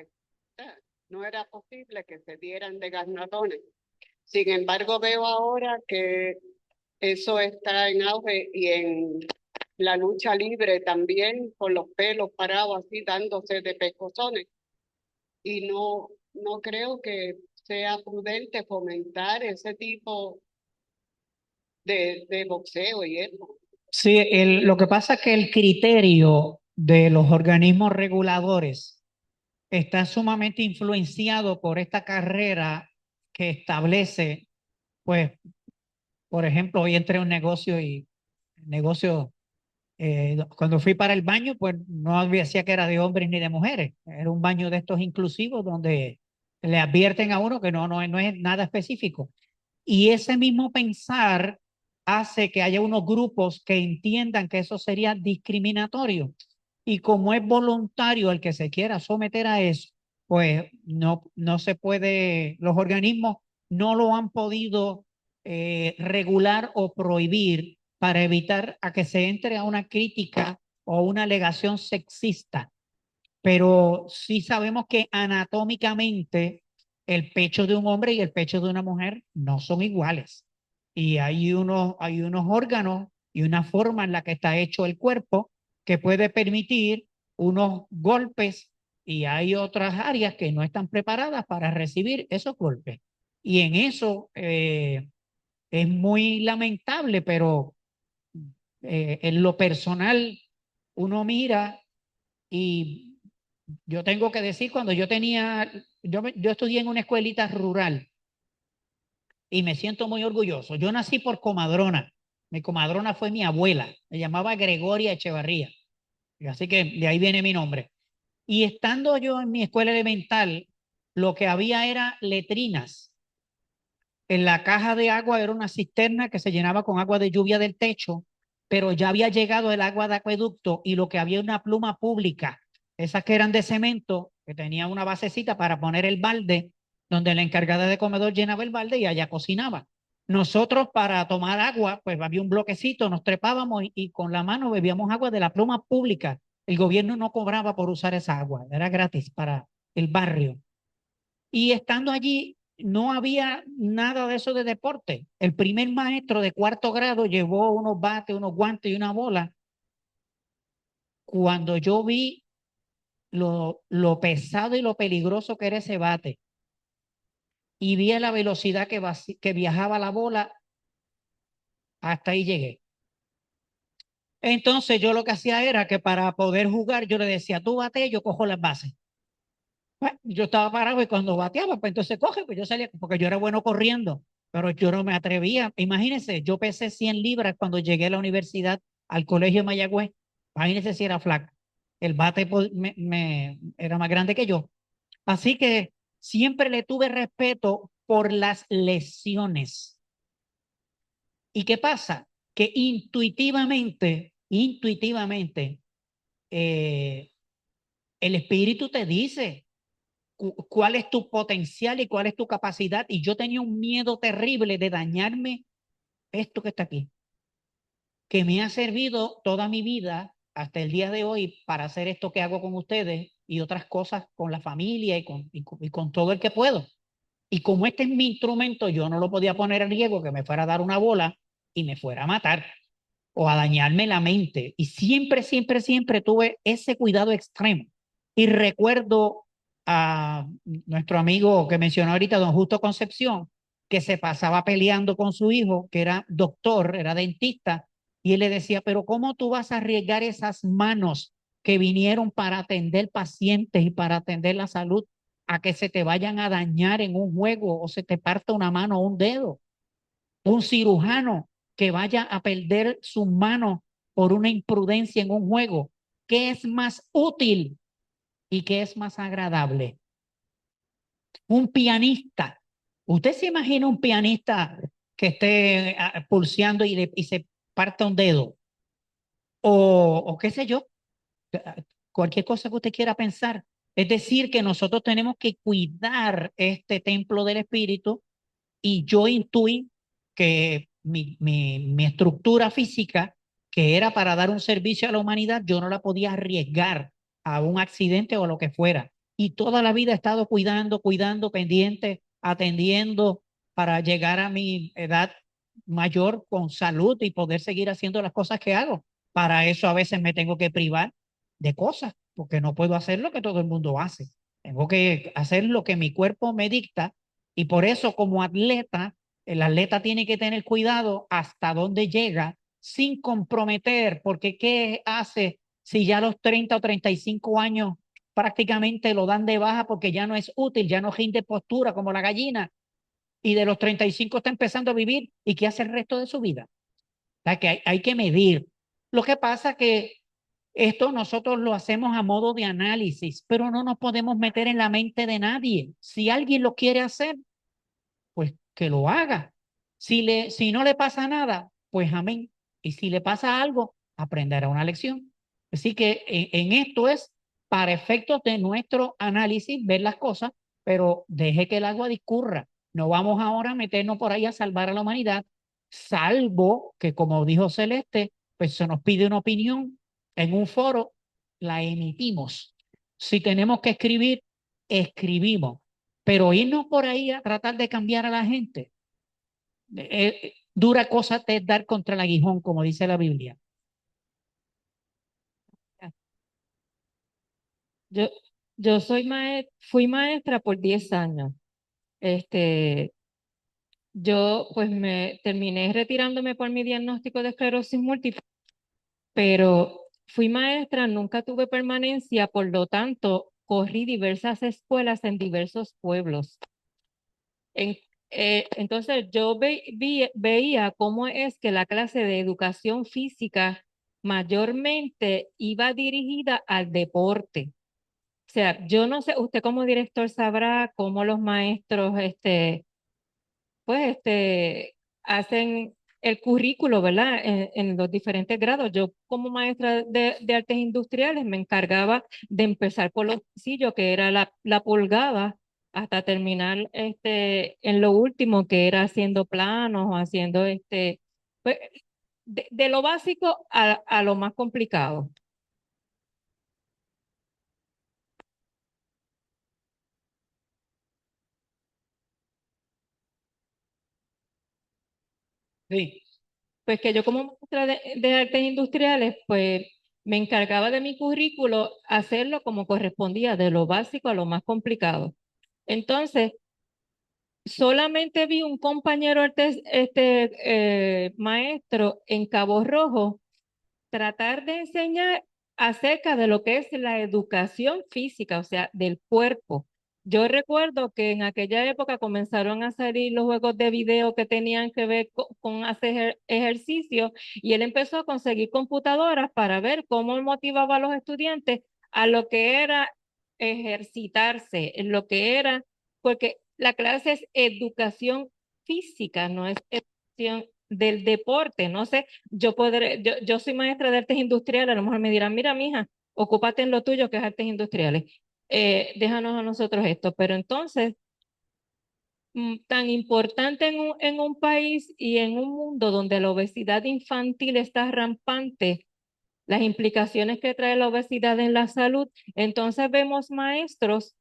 no era posible que se dieran de garnatones. Sin embargo, veo ahora que eso está en auge y en la lucha libre también, con los pelos parados así, dándose de pescozones. Y no creo que sea prudente fomentar ese tipo de boxeo y eso. Sí, lo que pasa es que el criterio de los organismos reguladores está sumamente influenciado por esta carrera que establece, pues, por ejemplo, hoy entré a un negocio y negocio, cuando fui para el baño, pues no decía que era de hombres ni de mujeres. Era un baño de estos inclusivos donde le advierten a uno que no es nada específico. Y ese mismo pensar hace que haya unos grupos que entiendan que eso sería discriminatorio. Y como es voluntario el que se quiera someter a eso, pues no se puede, los organismos no lo han podido regular o prohibir para evitar a que se entre a una crítica o una alegación sexista. Pero sí sabemos que anatómicamente el pecho de un hombre y el pecho de una mujer no son iguales. Y hay unos órganos y una forma en la que está hecho el cuerpo que puede permitir unos golpes y hay otras áreas que no están preparadas para recibir esos golpes. Y en eso es muy lamentable, pero en lo personal uno mira y yo tengo que decir, cuando yo estudié en una escuelita rural y me siento muy orgulloso. Yo nací por comadrona. Mi comadrona fue mi abuela. Me llamaba Gregoria Echevarría. Y así que de ahí viene mi nombre. Y estando yo en mi escuela elemental, lo que había era letrinas. En la caja de agua era una cisterna que se llenaba con agua de lluvia del techo, pero ya había llegado el agua de acueducto y lo que había una pluma pública, esas que eran de cemento, que tenía una basecita para poner el balde, donde la encargada de comedor llenaba el balde y allá cocinaba. Nosotros para tomar agua, pues había un bloquecito, nos trepábamos y con la mano bebíamos agua de la pluma pública. El gobierno no cobraba por usar esa agua, era gratis para el barrio. Y estando allí, no había nada de eso de deporte. El primer maestro de cuarto grado llevó unos bates, unos guantes y una bola. Cuando yo vi lo pesado y lo peligroso que era ese bate y vi a la velocidad que viajaba la bola, hasta ahí llegué. Entonces yo lo que hacía era que para poder jugar yo le decía, tú bate, yo cojo las bases. Bueno, yo estaba parado y cuando bateaba, pues entonces coge, pues yo salía, porque yo era bueno corriendo, pero yo no me atrevía. Imagínense, yo pesé 100 libras cuando llegué a la universidad, al colegio de Mayagüez. Imagínense si era flaco. El bate pues, era más grande que yo. Así que siempre le tuve respeto por las lesiones. ¿Y qué pasa? Que intuitivamente, el espíritu te dice cuál es tu potencial y cuál es tu capacidad. Y yo tenía un miedo terrible de dañarme esto que está aquí, que me ha servido toda mi vida hasta el día de hoy para hacer esto que hago con ustedes y otras cosas con la familia y con todo el que puedo. Y como este es mi instrumento, yo no lo podía poner en riesgo que me fuera a dar una bola y me fuera a matar o a dañarme la mente. Y siempre tuve ese cuidado extremo. Y recuerdo a nuestro amigo que mencionó ahorita, don Justo Concepción, que se pasaba peleando con su hijo, que era doctor, era dentista, y él le decía, pero ¿cómo tú vas a arriesgar esas manos que vinieron para atender pacientes y para atender la salud a que se te vayan a dañar en un juego o se te parta una mano o un dedo? Un cirujano que vaya a perder sus manos por una imprudencia en un juego, ¿qué es más útil y qué es más agradable? Un pianista. ¿Usted se imagina un pianista que esté pulseando y se parta un dedo? O qué sé yo, cualquier cosa que usted quiera pensar. Es decir, que nosotros tenemos que cuidar este templo del espíritu y yo intuí que mi estructura física, que era para dar un servicio a la humanidad, yo no la podía arriesgar a un accidente o a lo que fuera. Y toda la vida he estado cuidando, pendiente, atendiendo para llegar a mi edad mayor con salud y poder seguir haciendo las cosas que hago. Para eso a veces me tengo que privar de cosas, porque no puedo hacer lo que todo el mundo hace. Tengo que hacer lo que mi cuerpo me dicta y por eso como atleta, el atleta tiene que tener cuidado hasta dónde llega sin comprometer, porque ¿qué hace si ya a los 30 o 35 años prácticamente lo dan de baja porque ya no es útil, ya no rinde postura como la gallina y de los 35 está empezando a vivir y qué hace el resto de su vida? sea, que hay que medir. Lo que pasa que esto nosotros lo hacemos a modo de análisis, pero no nos podemos meter en la mente de nadie. Si alguien lo quiere hacer, pues que lo haga. Si no le pasa nada, pues amén. Y si le pasa algo, aprenderá una lección. Así que en esto es para efectos de nuestro análisis, ver las cosas, pero deje que el agua discurra. No vamos ahora a meternos por ahí a salvar a la humanidad, salvo que, como dijo Celeste, pues se nos pide una opinión en un foro, la emitimos. Si tenemos que escribir, escribimos. Pero irnos por ahí a tratar de cambiar a la gente, dura cosa te es dar contra el aguijón, como dice la Biblia. Yo, yo fui maestra por 10 años. Este, yo pues me terminé retirándome por mi diagnóstico de esclerosis múltiple, pero fui maestra, nunca tuve permanencia, por lo tanto, corrí diversas escuelas en diversos pueblos. En- entonces yo veía cómo es que la clase de educación física mayormente iba dirigida al deporte. O sea, yo no sé, usted como director sabrá cómo los maestros, pues, hacen el currículo, ¿verdad? En los diferentes grados. Yo como maestra de artes industriales me encargaba de empezar por lo sencillo, que era la pulgada, hasta terminar, en lo último, que era haciendo planos o haciendo, pues, de lo básico a lo más complicado. Sí, Pues que yo como maestra de artes industriales, pues me encargaba de mi currículo hacerlo como correspondía, de lo básico a lo más complicado. Entonces, solamente vi un compañero maestro en Cabo Rojo tratar de enseñar acerca de lo que es la educación física, o sea, del cuerpo. Yo recuerdo que en aquella época comenzaron a salir los juegos de video que tenían que ver con hacer ejercicio, y él empezó a conseguir computadoras para ver cómo motivaba a los estudiantes a lo que era ejercitarse, en lo que era, porque la clase es educación física, no es educación del deporte. No sé, yo soy maestra de artes industriales, a lo mejor me dirán, mira, mija, ocúpate en lo tuyo, que es artes industriales. Déjanos a nosotros esto. Pero entonces, tan importante en un país y en un mundo donde la obesidad infantil está rampante, las implicaciones que trae la obesidad en la salud, entonces vemos maestros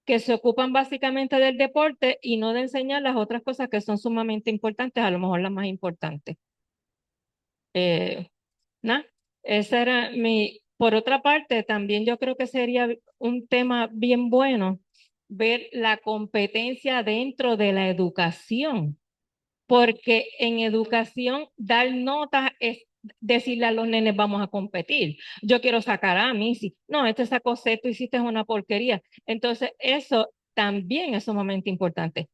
que se ocupan básicamente del deporte y no de enseñar las otras cosas que son sumamente importantes, a lo mejor las más importantes. Eh, ¿no? Esa era por otra parte, también yo creo que sería un tema bien bueno ver la competencia dentro de la educación, porque en educación dar notas es decirle a los nenes vamos a competir. Yo quiero sacar a mí, si no, este sacó C, tú hiciste una porquería. Entonces, eso también es sumamente importante.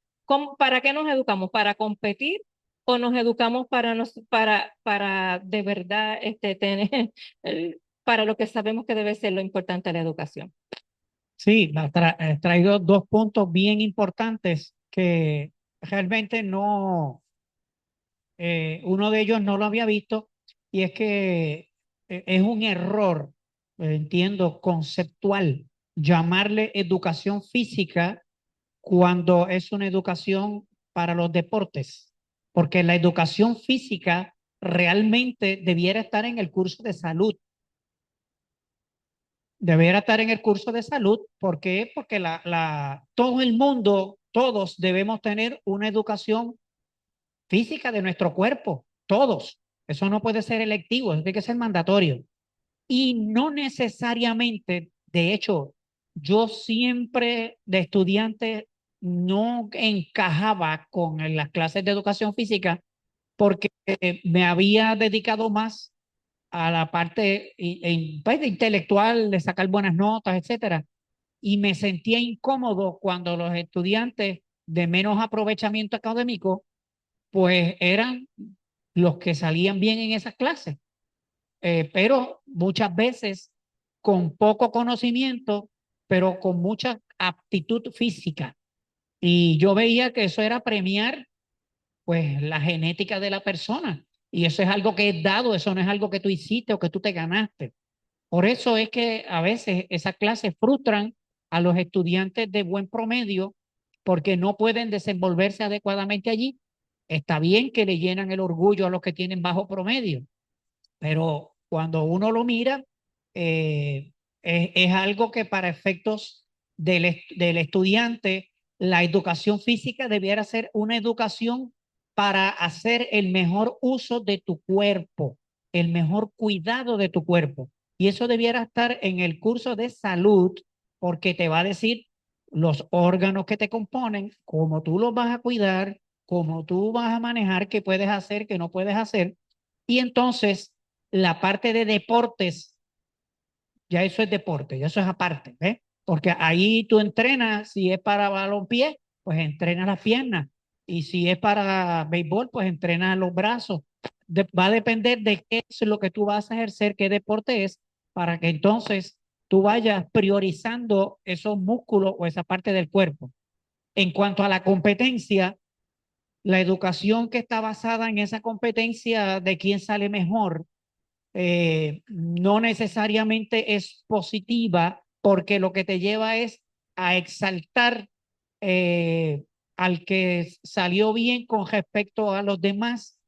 ¿Para qué nos educamos? ¿Para competir o nos educamos para de verdad tener para lo que sabemos que debe ser lo importante de la educación? sí, traído dos puntos bien importantes que realmente no, uno de ellos no lo había visto, y es que es un error, entiendo, conceptual, llamarle educación física cuando es una educación para los deportes, porque la educación física realmente debiera estar en el curso de salud. Debiera estar en el curso de salud. ¿Por qué? Porque todo el mundo, todos debemos tener una educación física de nuestro cuerpo, todos. Eso no puede ser electivo, eso tiene que ser mandatorio. Y no necesariamente, de hecho, yo siempre de estudiante no encajaba con las clases de educación física porque me había dedicado más a la parte pues, intelectual, de sacar buenas notas, etcétera. Y me sentía incómodo cuando los estudiantes de menos aprovechamiento académico, pues eran los que salían bien en esas clases, pero muchas veces con poco conocimiento, pero con mucha aptitud física. Y yo veía que eso era premiar pues la genética de la persona. Y eso es algo que es dado, eso no es algo que tú hiciste o que tú te ganaste. Por eso es que a veces esas clases frustran a los estudiantes de buen promedio porque no pueden desenvolverse adecuadamente allí. Está bien que le llenan el orgullo a los que tienen bajo promedio, pero cuando uno lo mira, es algo que para efectos del estudiante, la educación física debiera ser una educación para hacer el mejor uso de tu cuerpo, el mejor cuidado de tu cuerpo. Y eso debiera estar en el curso de salud, porque te va a decir los órganos que te componen, cómo tú los vas a cuidar, cómo tú vas a manejar, qué puedes hacer, qué no puedes hacer. Y entonces la parte de deportes, ya eso es deporte, ya eso es aparte, ¿ves? Porque ahí tú entrenas, si es para balompié, pues entrenas las piernas. Y si es para béisbol, pues entrenas los brazos. Va a depender de qué es lo que tú vas a ejercer, qué deporte es, para que entonces tú vayas priorizando esos músculos o esa parte del cuerpo. En cuanto a la competencia, la educación que está basada en esa competencia de quién sale mejor, no necesariamente es positiva porque lo que te lleva es a exaltar eh, al que salió bien con respecto a los demás,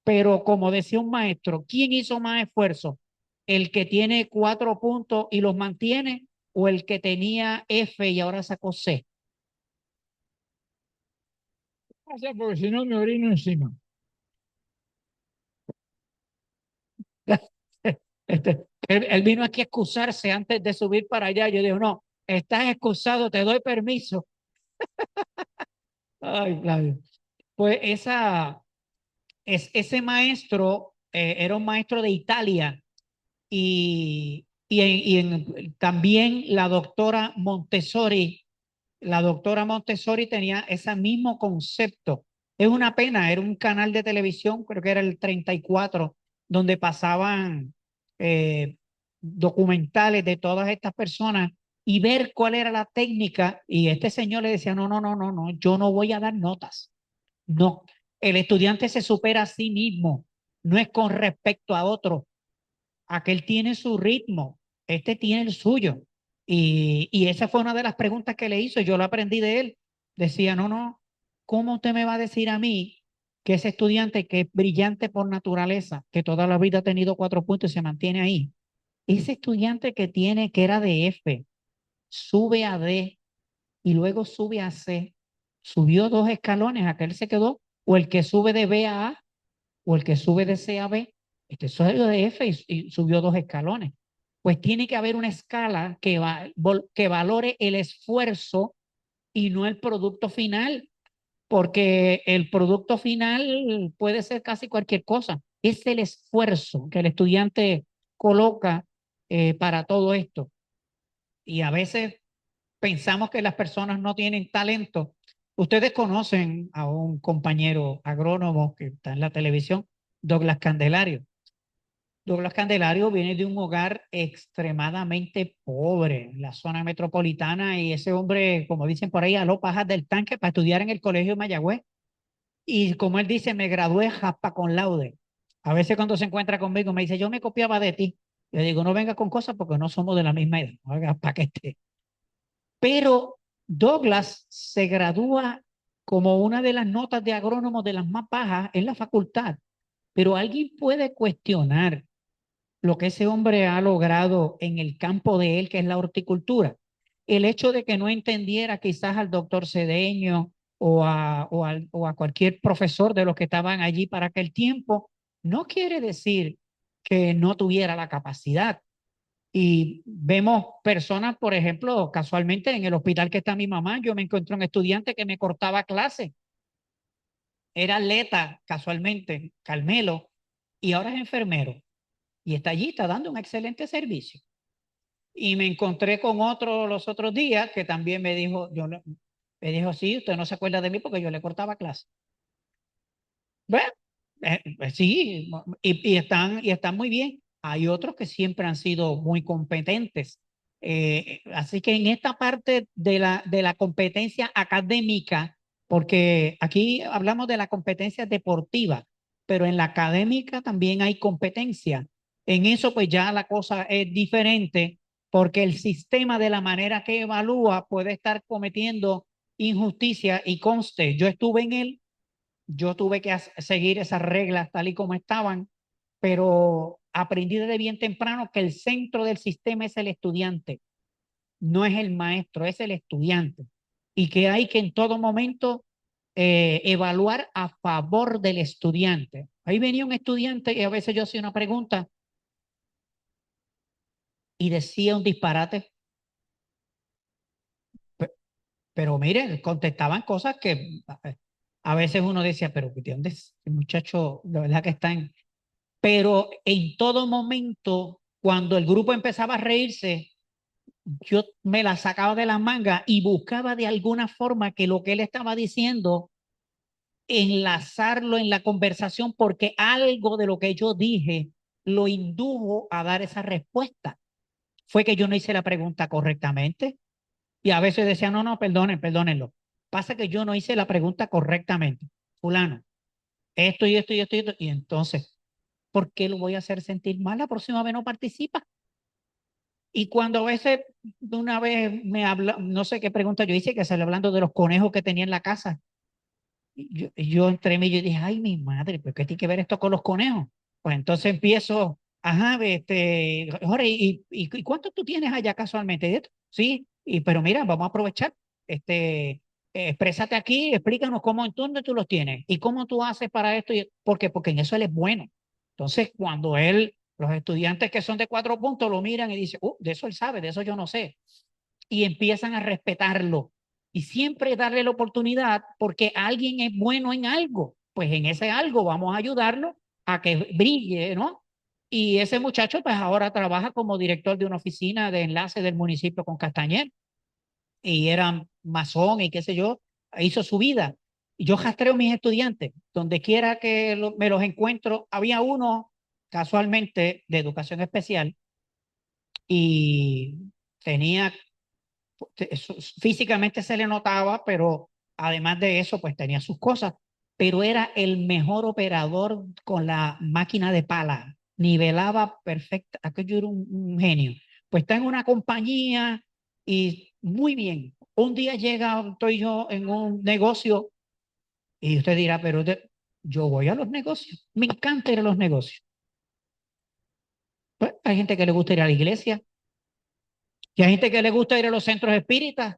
pero como decía un maestro, ¿quién hizo más esfuerzo? ¿El que tiene 4 puntos y los mantiene o el que tenía F y ahora sacó C? Porque si no me orino encima. Él vino aquí a excusarse antes de subir para allá. Yo digo, no, estás excusado, te doy permiso. Ay, Flavio. Pues ese maestro era un maestro de Italia también la doctora Montessori tenía ese mismo concepto. Es una pena, era un canal de televisión, creo que era el 34, donde pasaban eh, documentales de todas estas personas y ver cuál era la técnica. Y este señor le decía, no, no, no, no, no, yo no voy a dar notas. No, el estudiante se supera a sí mismo, no es con respecto a otro. Aquel tiene su ritmo, este tiene el suyo. Y esa fue una de las preguntas que le hizo, yo lo aprendí de él. Decía, no, no, ¿cómo usted me va a decir a mí que ese estudiante que es brillante por naturaleza, que toda la vida ha tenido 4 puntos y se mantiene ahí, ese estudiante que era de F, sube a D y luego sube a C, subió 2 escalones, aquel se quedó, o el que sube de B a A, o el que sube de C a B, este salió de F y subió 2 escalones. Pues tiene que haber una escala que valore el esfuerzo y no el producto final, porque el producto final puede ser casi cualquier cosa. Es el esfuerzo que el estudiante coloca para todo esto. Y a veces pensamos que las personas no tienen talento. Ustedes conocen a un compañero agrónomo que está en la televisión, Douglas Candelario. Douglas Candelario viene de un hogar extremadamente pobre en la zona metropolitana y ese hombre, como dicen por ahí, aló pajas del tanque para estudiar en el colegio de Mayagüez. Y como él dice, me gradué japa con laude. A veces cuando se encuentra conmigo me dice, yo me copiaba de ti. Le digo, no venga con cosas porque no somos de la misma edad. No hagas paquete. Pero Douglas se gradúa como una de las notas de agrónomo de las más bajas en la facultad. Pero alguien puede cuestionar lo que ese hombre ha logrado en el campo de él, que es la horticultura. El hecho de que no entendiera quizás al doctor Cedeño o a cualquier profesor de los que estaban allí para aquel tiempo, no quiere decir que no tuviera la capacidad. Y vemos personas, por ejemplo, casualmente en el hospital que está mi mamá, yo me encontré un estudiante que me cortaba clase. Era atleta, casualmente, Carmelo, y ahora es enfermero. Y está allí, está dando un excelente servicio. Y me encontré con otro los otros días que también me dijo, sí, usted no se acuerda de mí porque yo le cortaba clase. Bueno, Sí, y están muy bien. Hay otros que siempre han sido muy competentes. Así que en esta parte de la competencia académica, porque aquí hablamos de la competencia deportiva, pero en la académica también hay competencia. En eso pues ya la cosa es diferente, porque el sistema de la manera que evalúa puede estar cometiendo injusticia y conste, yo estuve en él, yo tuve que seguir esas reglas tal y como estaban, pero aprendí desde bien temprano que el centro del sistema es el estudiante, no es el maestro, es el estudiante. Y que hay que en todo momento evaluar a favor del estudiante. Ahí venía un estudiante y a veces yo hacía una pregunta y decía un disparate, pero mire, contestaban cosas que a veces uno decía, pero ¿de dónde es el muchacho? La verdad que está en... Pero en todo momento, cuando el grupo empezaba a reírse, yo me la sacaba de las mangas y buscaba de alguna forma que lo que él estaba diciendo, enlazarlo en la conversación, porque algo de lo que yo dije lo indujo a dar esa respuesta. Fue que yo no hice la pregunta correctamente y a veces decía, no, no, perdónenlo. Pasa que yo no hice la pregunta correctamente. Fulano, esto y esto y esto y esto. Y entonces, ¿por qué lo voy a hacer sentir mal? La próxima vez no participa. Y cuando a veces, de una vez me habla, no sé qué pregunta yo hice, que salió hablando de los conejos que tenía en la casa. Y yo entre mí, yo dije, ay, mi madre, ¿pero qué tiene que ver esto con los conejos? Pues entonces empiezo, ajá, Jorge, ¿y cuánto tú tienes allá casualmente? ¿De esto? Sí, pero mira, vamos a aprovechar, exprésate aquí, explícanos cómo, en dónde tú los tienes y cómo tú haces para esto. Porque en eso él es bueno. Entonces, cuando los estudiantes que son de 4 puntos lo miran y dicen, de eso él sabe, de eso yo no sé. Y empiezan a respetarlo y siempre darle la oportunidad porque alguien es bueno en algo, pues en ese algo vamos a ayudarlo a que brille, ¿no? Y ese muchacho pues ahora trabaja como director de una oficina de enlace del municipio con Castañer y era masón y qué sé yo, hizo su vida. Y yo rastreo a mis estudiantes, donde quiera que me los encuentro, había uno casualmente de educación especial y tenía físicamente se le notaba, pero además de eso, pues tenía sus cosas, pero era el mejor operador con la máquina de pala, nivelaba perfecto, aquello era un genio. Pues está en una compañía y muy bien. Un día llega, estoy yo en un negocio y usted dirá, pero yo voy a los negocios, me encanta ir a los negocios. Pues hay gente que le gusta ir a la iglesia y hay gente que le gusta ir a los centros espíritas.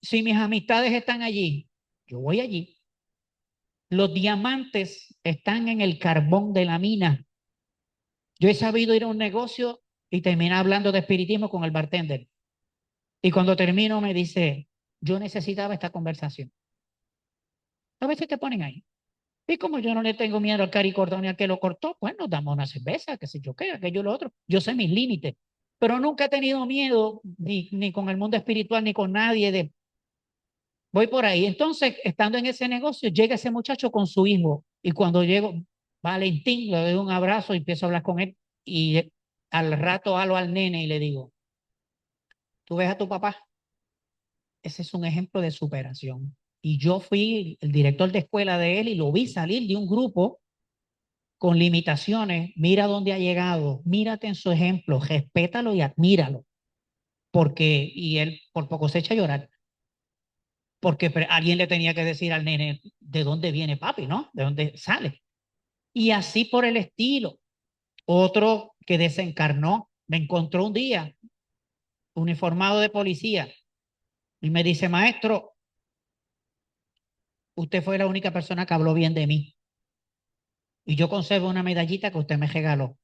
Si mis amistades están allí, yo voy allí. Los diamantes están en el carbón de la mina. Yo he sabido ir a un negocio y terminar hablando de espiritismo con el bartender. Y cuando termino me dice, yo necesitaba esta conversación. A veces te ponen ahí. Y como yo no le tengo miedo al caricordón ni al que lo cortó, pues nos damos una cerveza, qué sé yo qué, aquello lo otro. Yo sé mis límites. Pero nunca he tenido miedo ni con el mundo espiritual ni con nadie de voy por ahí. Entonces, estando en ese negocio, llega ese muchacho con su hijo. Y cuando llego, Valentín, le doy un abrazo y empiezo a hablar con él. Y al rato halo al nene y le digo, ¿tú ves a tu papá? Ese es un ejemplo de superación. Y yo fui el director de escuela de él y lo vi salir de un grupo con limitaciones. Mira dónde ha llegado, mírate en su ejemplo, respétalo y admíralo. Porque, y él por poco se echa a llorar porque alguien le tenía que decir al nene de dónde viene papi, ¿no? De dónde sale. Y así por el estilo. Otro que desencarnó, me encontró un día uniformado de policía y me dice, maestro, usted fue la única persona que habló bien de mí. Y yo conservo una medallita que usted me regaló,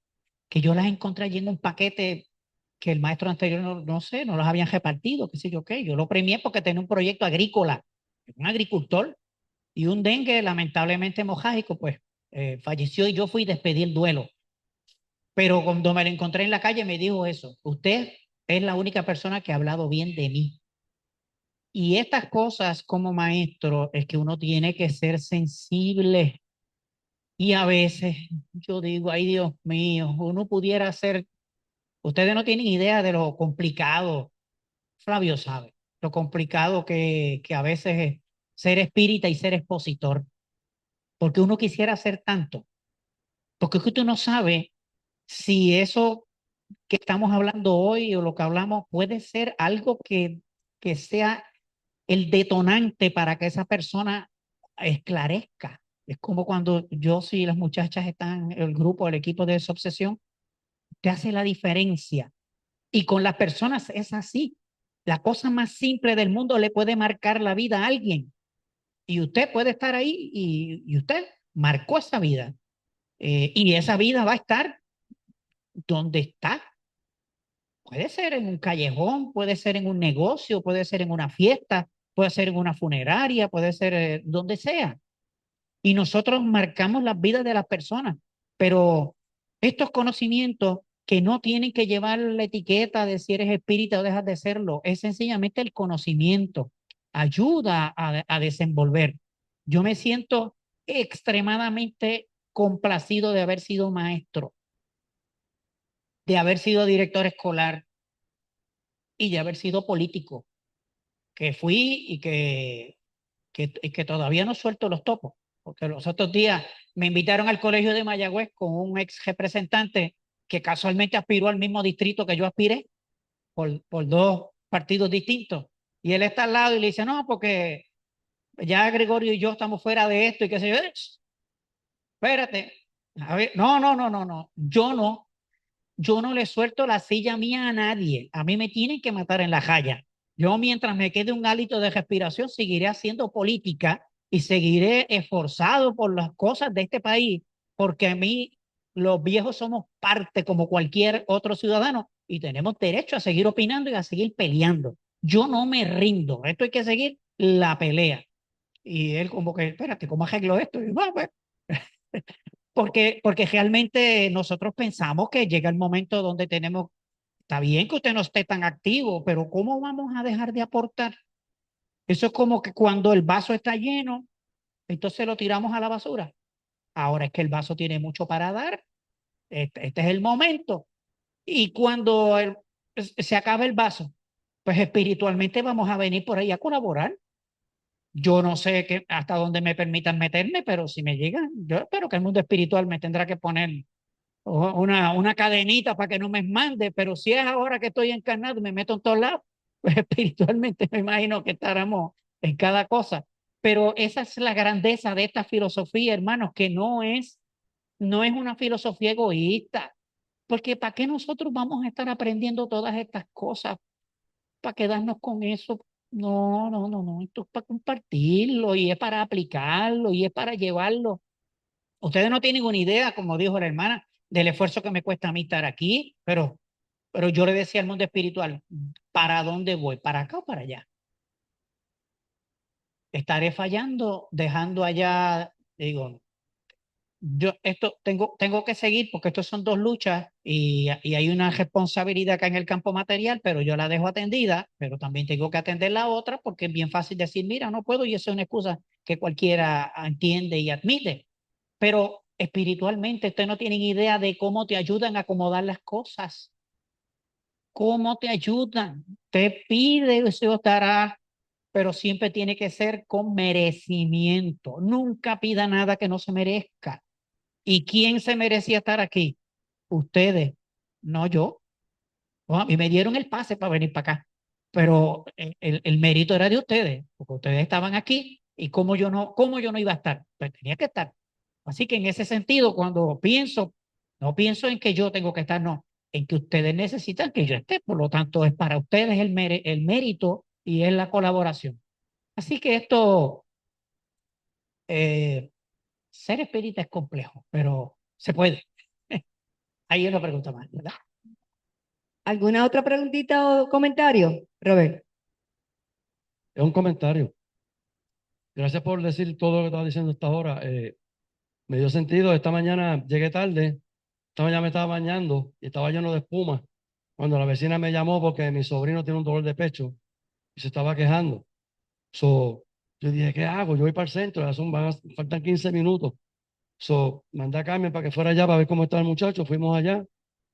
que yo las encontré allí en un paquete que el maestro anterior, no sé, no los habían repartido, qué sé yo qué. Yo lo premié porque tenía un proyecto agrícola, un agricultor. Y un dengue lamentablemente hemorrágico, pues falleció y yo fui y despedí el duelo. Pero cuando me lo encontré en la calle me dijo eso, usted es la única persona que ha hablado bien de mí. Y estas cosas como maestro es que uno tiene que ser sensible Y a veces yo digo, ay Dios mío, uno pudiera hacer, ustedes no tienen idea de lo complicado, Flavio sabe, lo complicado que a veces es ser espírita y ser expositor, porque uno quisiera hacer tanto, porque es que tú no sabes si eso que estamos hablando hoy o lo que hablamos puede ser algo que sea el detonante para que esa persona esclarezca. Es como cuando yo, si las muchachas están, el grupo, el equipo de Desobsesión, te hace la diferencia. Y con las personas es así. La cosa más simple del mundo le puede marcar la vida a alguien. Y usted puede estar ahí y usted marcó esa vida. Y esa vida va a estar donde está. Puede ser en un callejón, puede ser en un negocio, puede ser en una fiesta, puede ser en una funeraria, puede ser donde sea. Y nosotros marcamos las vidas de las personas, pero estos conocimientos que no tienen que llevar la etiqueta de si eres espírita o dejas de serlo, es sencillamente el conocimiento, ayuda a desenvolver. Yo me siento extremadamente complacido de haber sido maestro, de haber sido director escolar y de haber sido político, que fui y que todavía no suelto los topos, porque los otros días me invitaron al colegio de Mayagüez con un ex representante que casualmente aspiró al mismo distrito que yo aspiré por dos partidos distintos. Y él está al lado y le dice, no, porque ya Gregorio y yo estamos fuera de esto y qué sé yo. Espérate. A ver, no. Yo no le suelto la silla mía a nadie. A mí me tienen que matar en la jaya. Yo, mientras me quede un hálito de respiración, seguiré haciendo política y seguiré esforzado por las cosas de este país, porque a mí los viejos somos parte como cualquier otro ciudadano y tenemos derecho a seguir opinando y a seguir peleando. Yo no me rindo. Esto hay que seguir la pelea. Y él como que, espérate, ¿cómo arreglo esto? Y, bueno, pues, porque realmente nosotros pensamos que llega el momento donde tenemos, está bien que usted no esté tan activo, pero ¿cómo vamos a dejar de aportar? Eso es como que cuando el vaso está lleno, entonces lo tiramos a la basura. Ahora es que el vaso tiene mucho para dar, este es el momento. Y cuando se acaba el vaso, pues espiritualmente vamos a venir por ahí a colaborar. Yo no sé hasta dónde me permitan meterme, pero si me llegan, yo espero que el mundo espiritual me tendrá que poner una cadenita para que no me mande, pero si es ahora que estoy encarnado y me meto en todos lados, pues espiritualmente me imagino que estaremos en cada cosa. Pero esa es la grandeza de esta filosofía, hermanos, que no es una filosofía egoísta, porque ¿para qué nosotros vamos a estar aprendiendo todas estas cosas? ¿Para quedarnos con eso? No, esto es para compartirlo y es para aplicarlo y es para llevarlo. Ustedes no tienen una idea, como dijo la hermana, del esfuerzo que me cuesta a mí estar aquí, pero yo le decía al mundo espiritual, ¿para dónde voy? ¿Para acá o para allá? Estaré fallando, dejando allá, digo, yo esto tengo que seguir porque estos son dos luchas y hay una responsabilidad acá en el campo material, pero yo la dejo atendida, pero también tengo que atender la otra porque es bien fácil decir, mira, no puedo y eso es una excusa que cualquiera entiende y admite. Pero espiritualmente ustedes no tienen idea de cómo te ayudan a acomodar las cosas, cómo te ayudan. Te pide, eso dará, pero siempre tiene que ser con merecimiento. Nunca pida nada que no se merezca. ¿Y quién se merecía estar aquí? Ustedes, no yo. Bueno, y me dieron el pase para venir para acá, pero el mérito era de ustedes, porque ustedes estaban aquí y cómo yo no iba a estar, pues tenía que estar. Así que en ese sentido, cuando pienso, no pienso en que yo tengo que estar, no, en que ustedes necesitan que yo esté, por lo tanto es para ustedes el mérito y es la colaboración. Así que esto, eh, ser espírita es complejo, pero se puede. Ahí es la pregunta más, ¿verdad? ¿Alguna otra preguntita o comentario, Robert? Es un comentario. Gracias por decir todo lo que estaba diciendo hasta ahora. Me dio sentido. Esta mañana llegué tarde. Esta mañana me estaba bañando y estaba lleno de espuma. Cuando la vecina me llamó porque mi sobrino tiene un dolor de pecho y se estaba quejando. So, yo dije, ¿qué hago? Yo voy para el centro, faltan 15 minutos. So, mandé a Carmen para que fuera allá para ver cómo está el muchacho. Fuimos allá.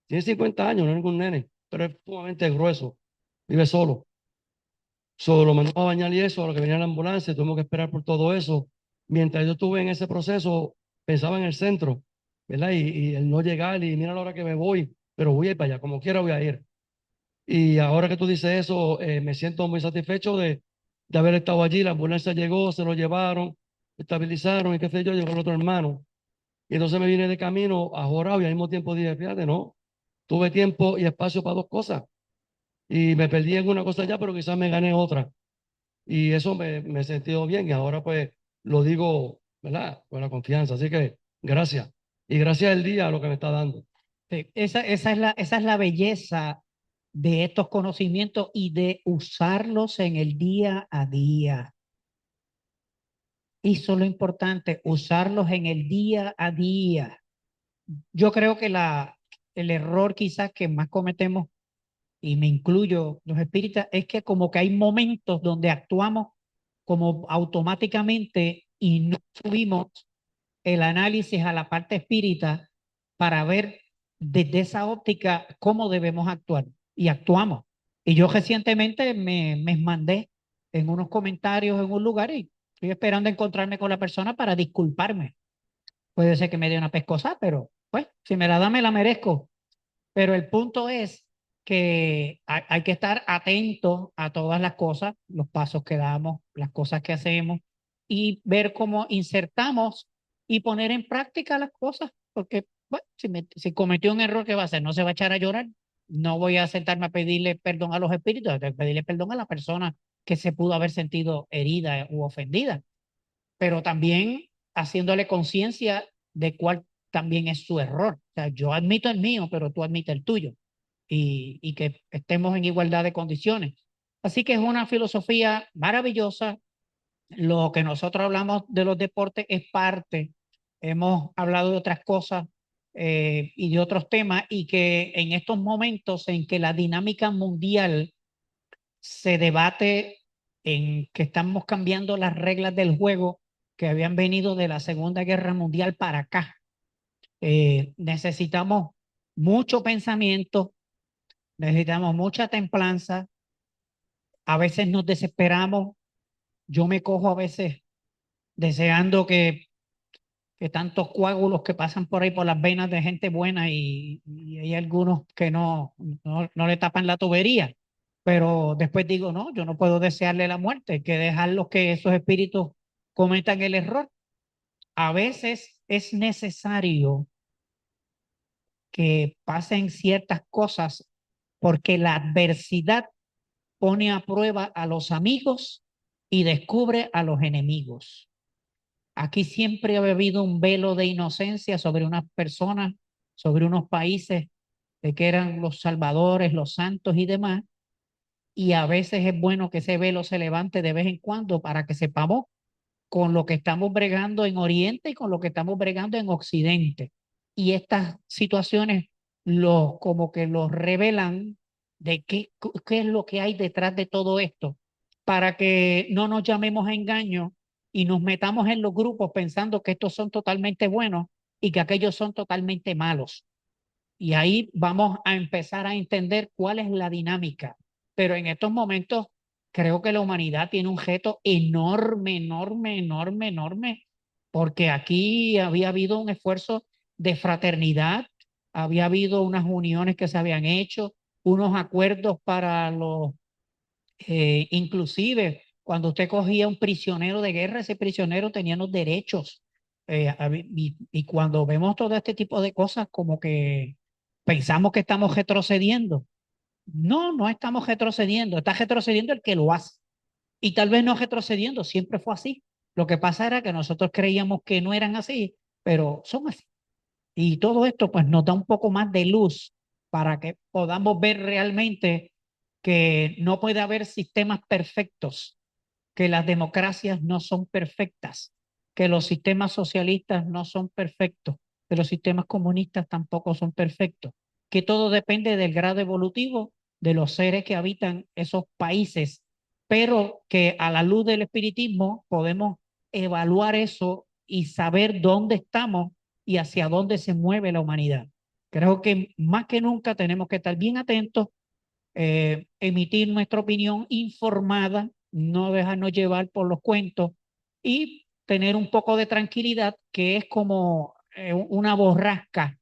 Tiene 50 años, no es ningún nene, pero es sumamente grueso. Vive solo. So, lo mandamos a bañar y eso, a lo que venía la ambulancia, tuvimos que esperar por todo eso. Mientras yo estuve en ese proceso, pensaba en el centro, ¿verdad? Y el no llegar y mira la hora que me voy, pero voy a ir para allá, como quiera voy a ir. Y ahora que tú dices eso, me siento muy satisfecho de haber estado allí. La ambulancia llegó, se lo llevaron, estabilizaron y qué sé yo, llegó el otro hermano. Y entonces me vine de camino a Jorao y al mismo tiempo dije, fíjate, no, tuve tiempo y espacio para dos cosas. Y me perdí en una cosa ya, pero quizás me gané otra. Y eso me he sentido bien y ahora pues lo digo, ¿verdad? Con la confianza. Así que gracias. Y gracias al día a lo que me está dando. Sí, esa es la belleza de estos conocimientos y de usarlos en el día a día. Eso es lo importante, usarlos en el día a día. Yo creo que el error quizás que más cometemos, y me incluyo los espíritas, es que como que hay momentos donde actuamos como automáticamente y no subimos el análisis a la parte espírita para ver desde esa óptica cómo debemos actuar. Y actuamos. Y yo recientemente me mandé en unos comentarios en un lugar y estoy esperando encontrarme con la persona para disculparme. Puede ser que me dé una pescosa, pero pues si me la da, me la merezco. Pero el punto es que hay que estar atento a todas las cosas, los pasos que damos, las cosas que hacemos y ver cómo insertamos y poner en práctica las cosas, porque bueno, si cometió un error, ¿qué va a hacer? No se va a echar a llorar. No voy a sentarme a pedirle perdón a los espíritus, tengo que pedirle perdón a la persona que se pudo haber sentido herida u ofendida, pero también haciéndole conciencia de cuál también es su error. O sea, yo admito el mío, pero tú admites el tuyo y que estemos en igualdad de condiciones. Así que es una filosofía maravillosa. Lo que nosotros hablamos de los deportes es parte. Hemos hablado de otras cosas y de otros temas y que en estos momentos en que la dinámica mundial se debate en que estamos cambiando las reglas del juego que habían venido de la Segunda Guerra Mundial para acá. Necesitamos mucho pensamiento, necesitamos mucha templanza, a veces nos desesperamos, yo me cojo a veces deseando que tantos coágulos que pasan por ahí por las venas de gente buena y hay algunos que no le tapan la tubería. Pero después digo, no, yo no puedo desearle la muerte, hay que dejarlos que esos espíritus cometan el error. A veces es necesario que pasen ciertas cosas porque la adversidad pone a prueba a los amigos y descubre a los enemigos. Aquí siempre ha habido un velo de inocencia sobre unas personas, sobre unos países de que eran los salvadores, los santos y demás. Y a veces es bueno que ese velo se levante de vez en cuando para que sepamos con lo que estamos bregando en Oriente y con lo que estamos bregando en Occidente. Y estas situaciones como que los revelan de qué es lo que hay detrás de todo esto, para que no nos llamemos a engaño y nos metamos en los grupos pensando que estos son totalmente buenos y que aquellos son totalmente malos. Y ahí vamos a empezar a entender cuál es la dinámica. Pero en estos momentos creo que la humanidad tiene un reto enorme, enorme, enorme, enorme, porque aquí había habido un esfuerzo de fraternidad, había habido unas uniones que se habían hecho, unos acuerdos para los, inclusive cuando usted cogía un prisionero de guerra, ese prisionero tenía los derechos. Y cuando vemos todo este tipo de cosas, como que pensamos que estamos retrocediendo. No, no estamos retrocediendo, está retrocediendo el que lo hace. Y tal vez no retrocediendo, siempre fue así. Lo que pasa era que nosotros creíamos que no eran así, pero son así. Y todo esto pues nos da un poco más de luz para que podamos ver realmente que no puede haber sistemas perfectos, que las democracias no son perfectas, que los sistemas socialistas no son perfectos, que los sistemas comunistas tampoco son perfectos, que todo depende del grado evolutivo de los seres que habitan esos países, pero que a la luz del espiritismo podemos evaluar eso y saber dónde estamos y hacia dónde se mueve la humanidad. Creo que más que nunca tenemos que estar bien atentos, emitir nuestra opinión informada, no dejarnos llevar por los cuentos y tener un poco de tranquilidad, que es como una borrasca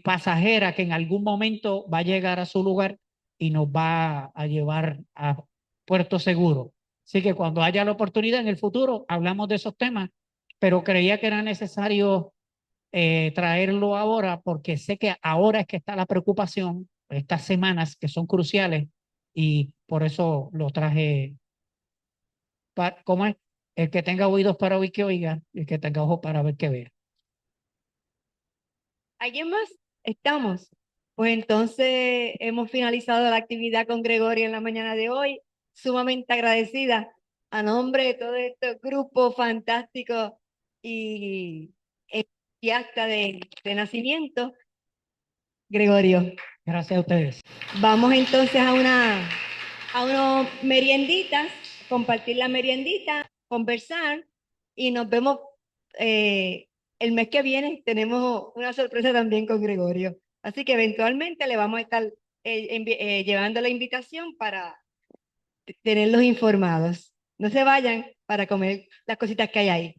pasajera que en algún momento va a llegar a su lugar y nos va a llevar a puerto seguro. Así que cuando haya la oportunidad en el futuro, hablamos de esos temas, pero creía que era necesario traerlo ahora porque sé que ahora es que está la preocupación, estas semanas que son cruciales y por eso lo traje. ¿Cómo es? El que tenga oídos para oír que oiga, y el que tenga ojos para ver que vea. ¿Alguien más? ¿Estamos? Pues entonces hemos finalizado la actividad con Gregorio en la mañana de hoy. Sumamente agradecida a nombre de todo este grupo fantástico y entusiasta de nacimiento. Gregorio, Gracias a ustedes. vamos entonces a unas merienditas, compartir la meriendita, conversar y nos vemos el mes que viene. Tenemos una sorpresa también con Gregorio. Así que eventualmente le vamos a estar llevando la invitación para tenerlos informados. No se vayan para comer las cositas que hay ahí.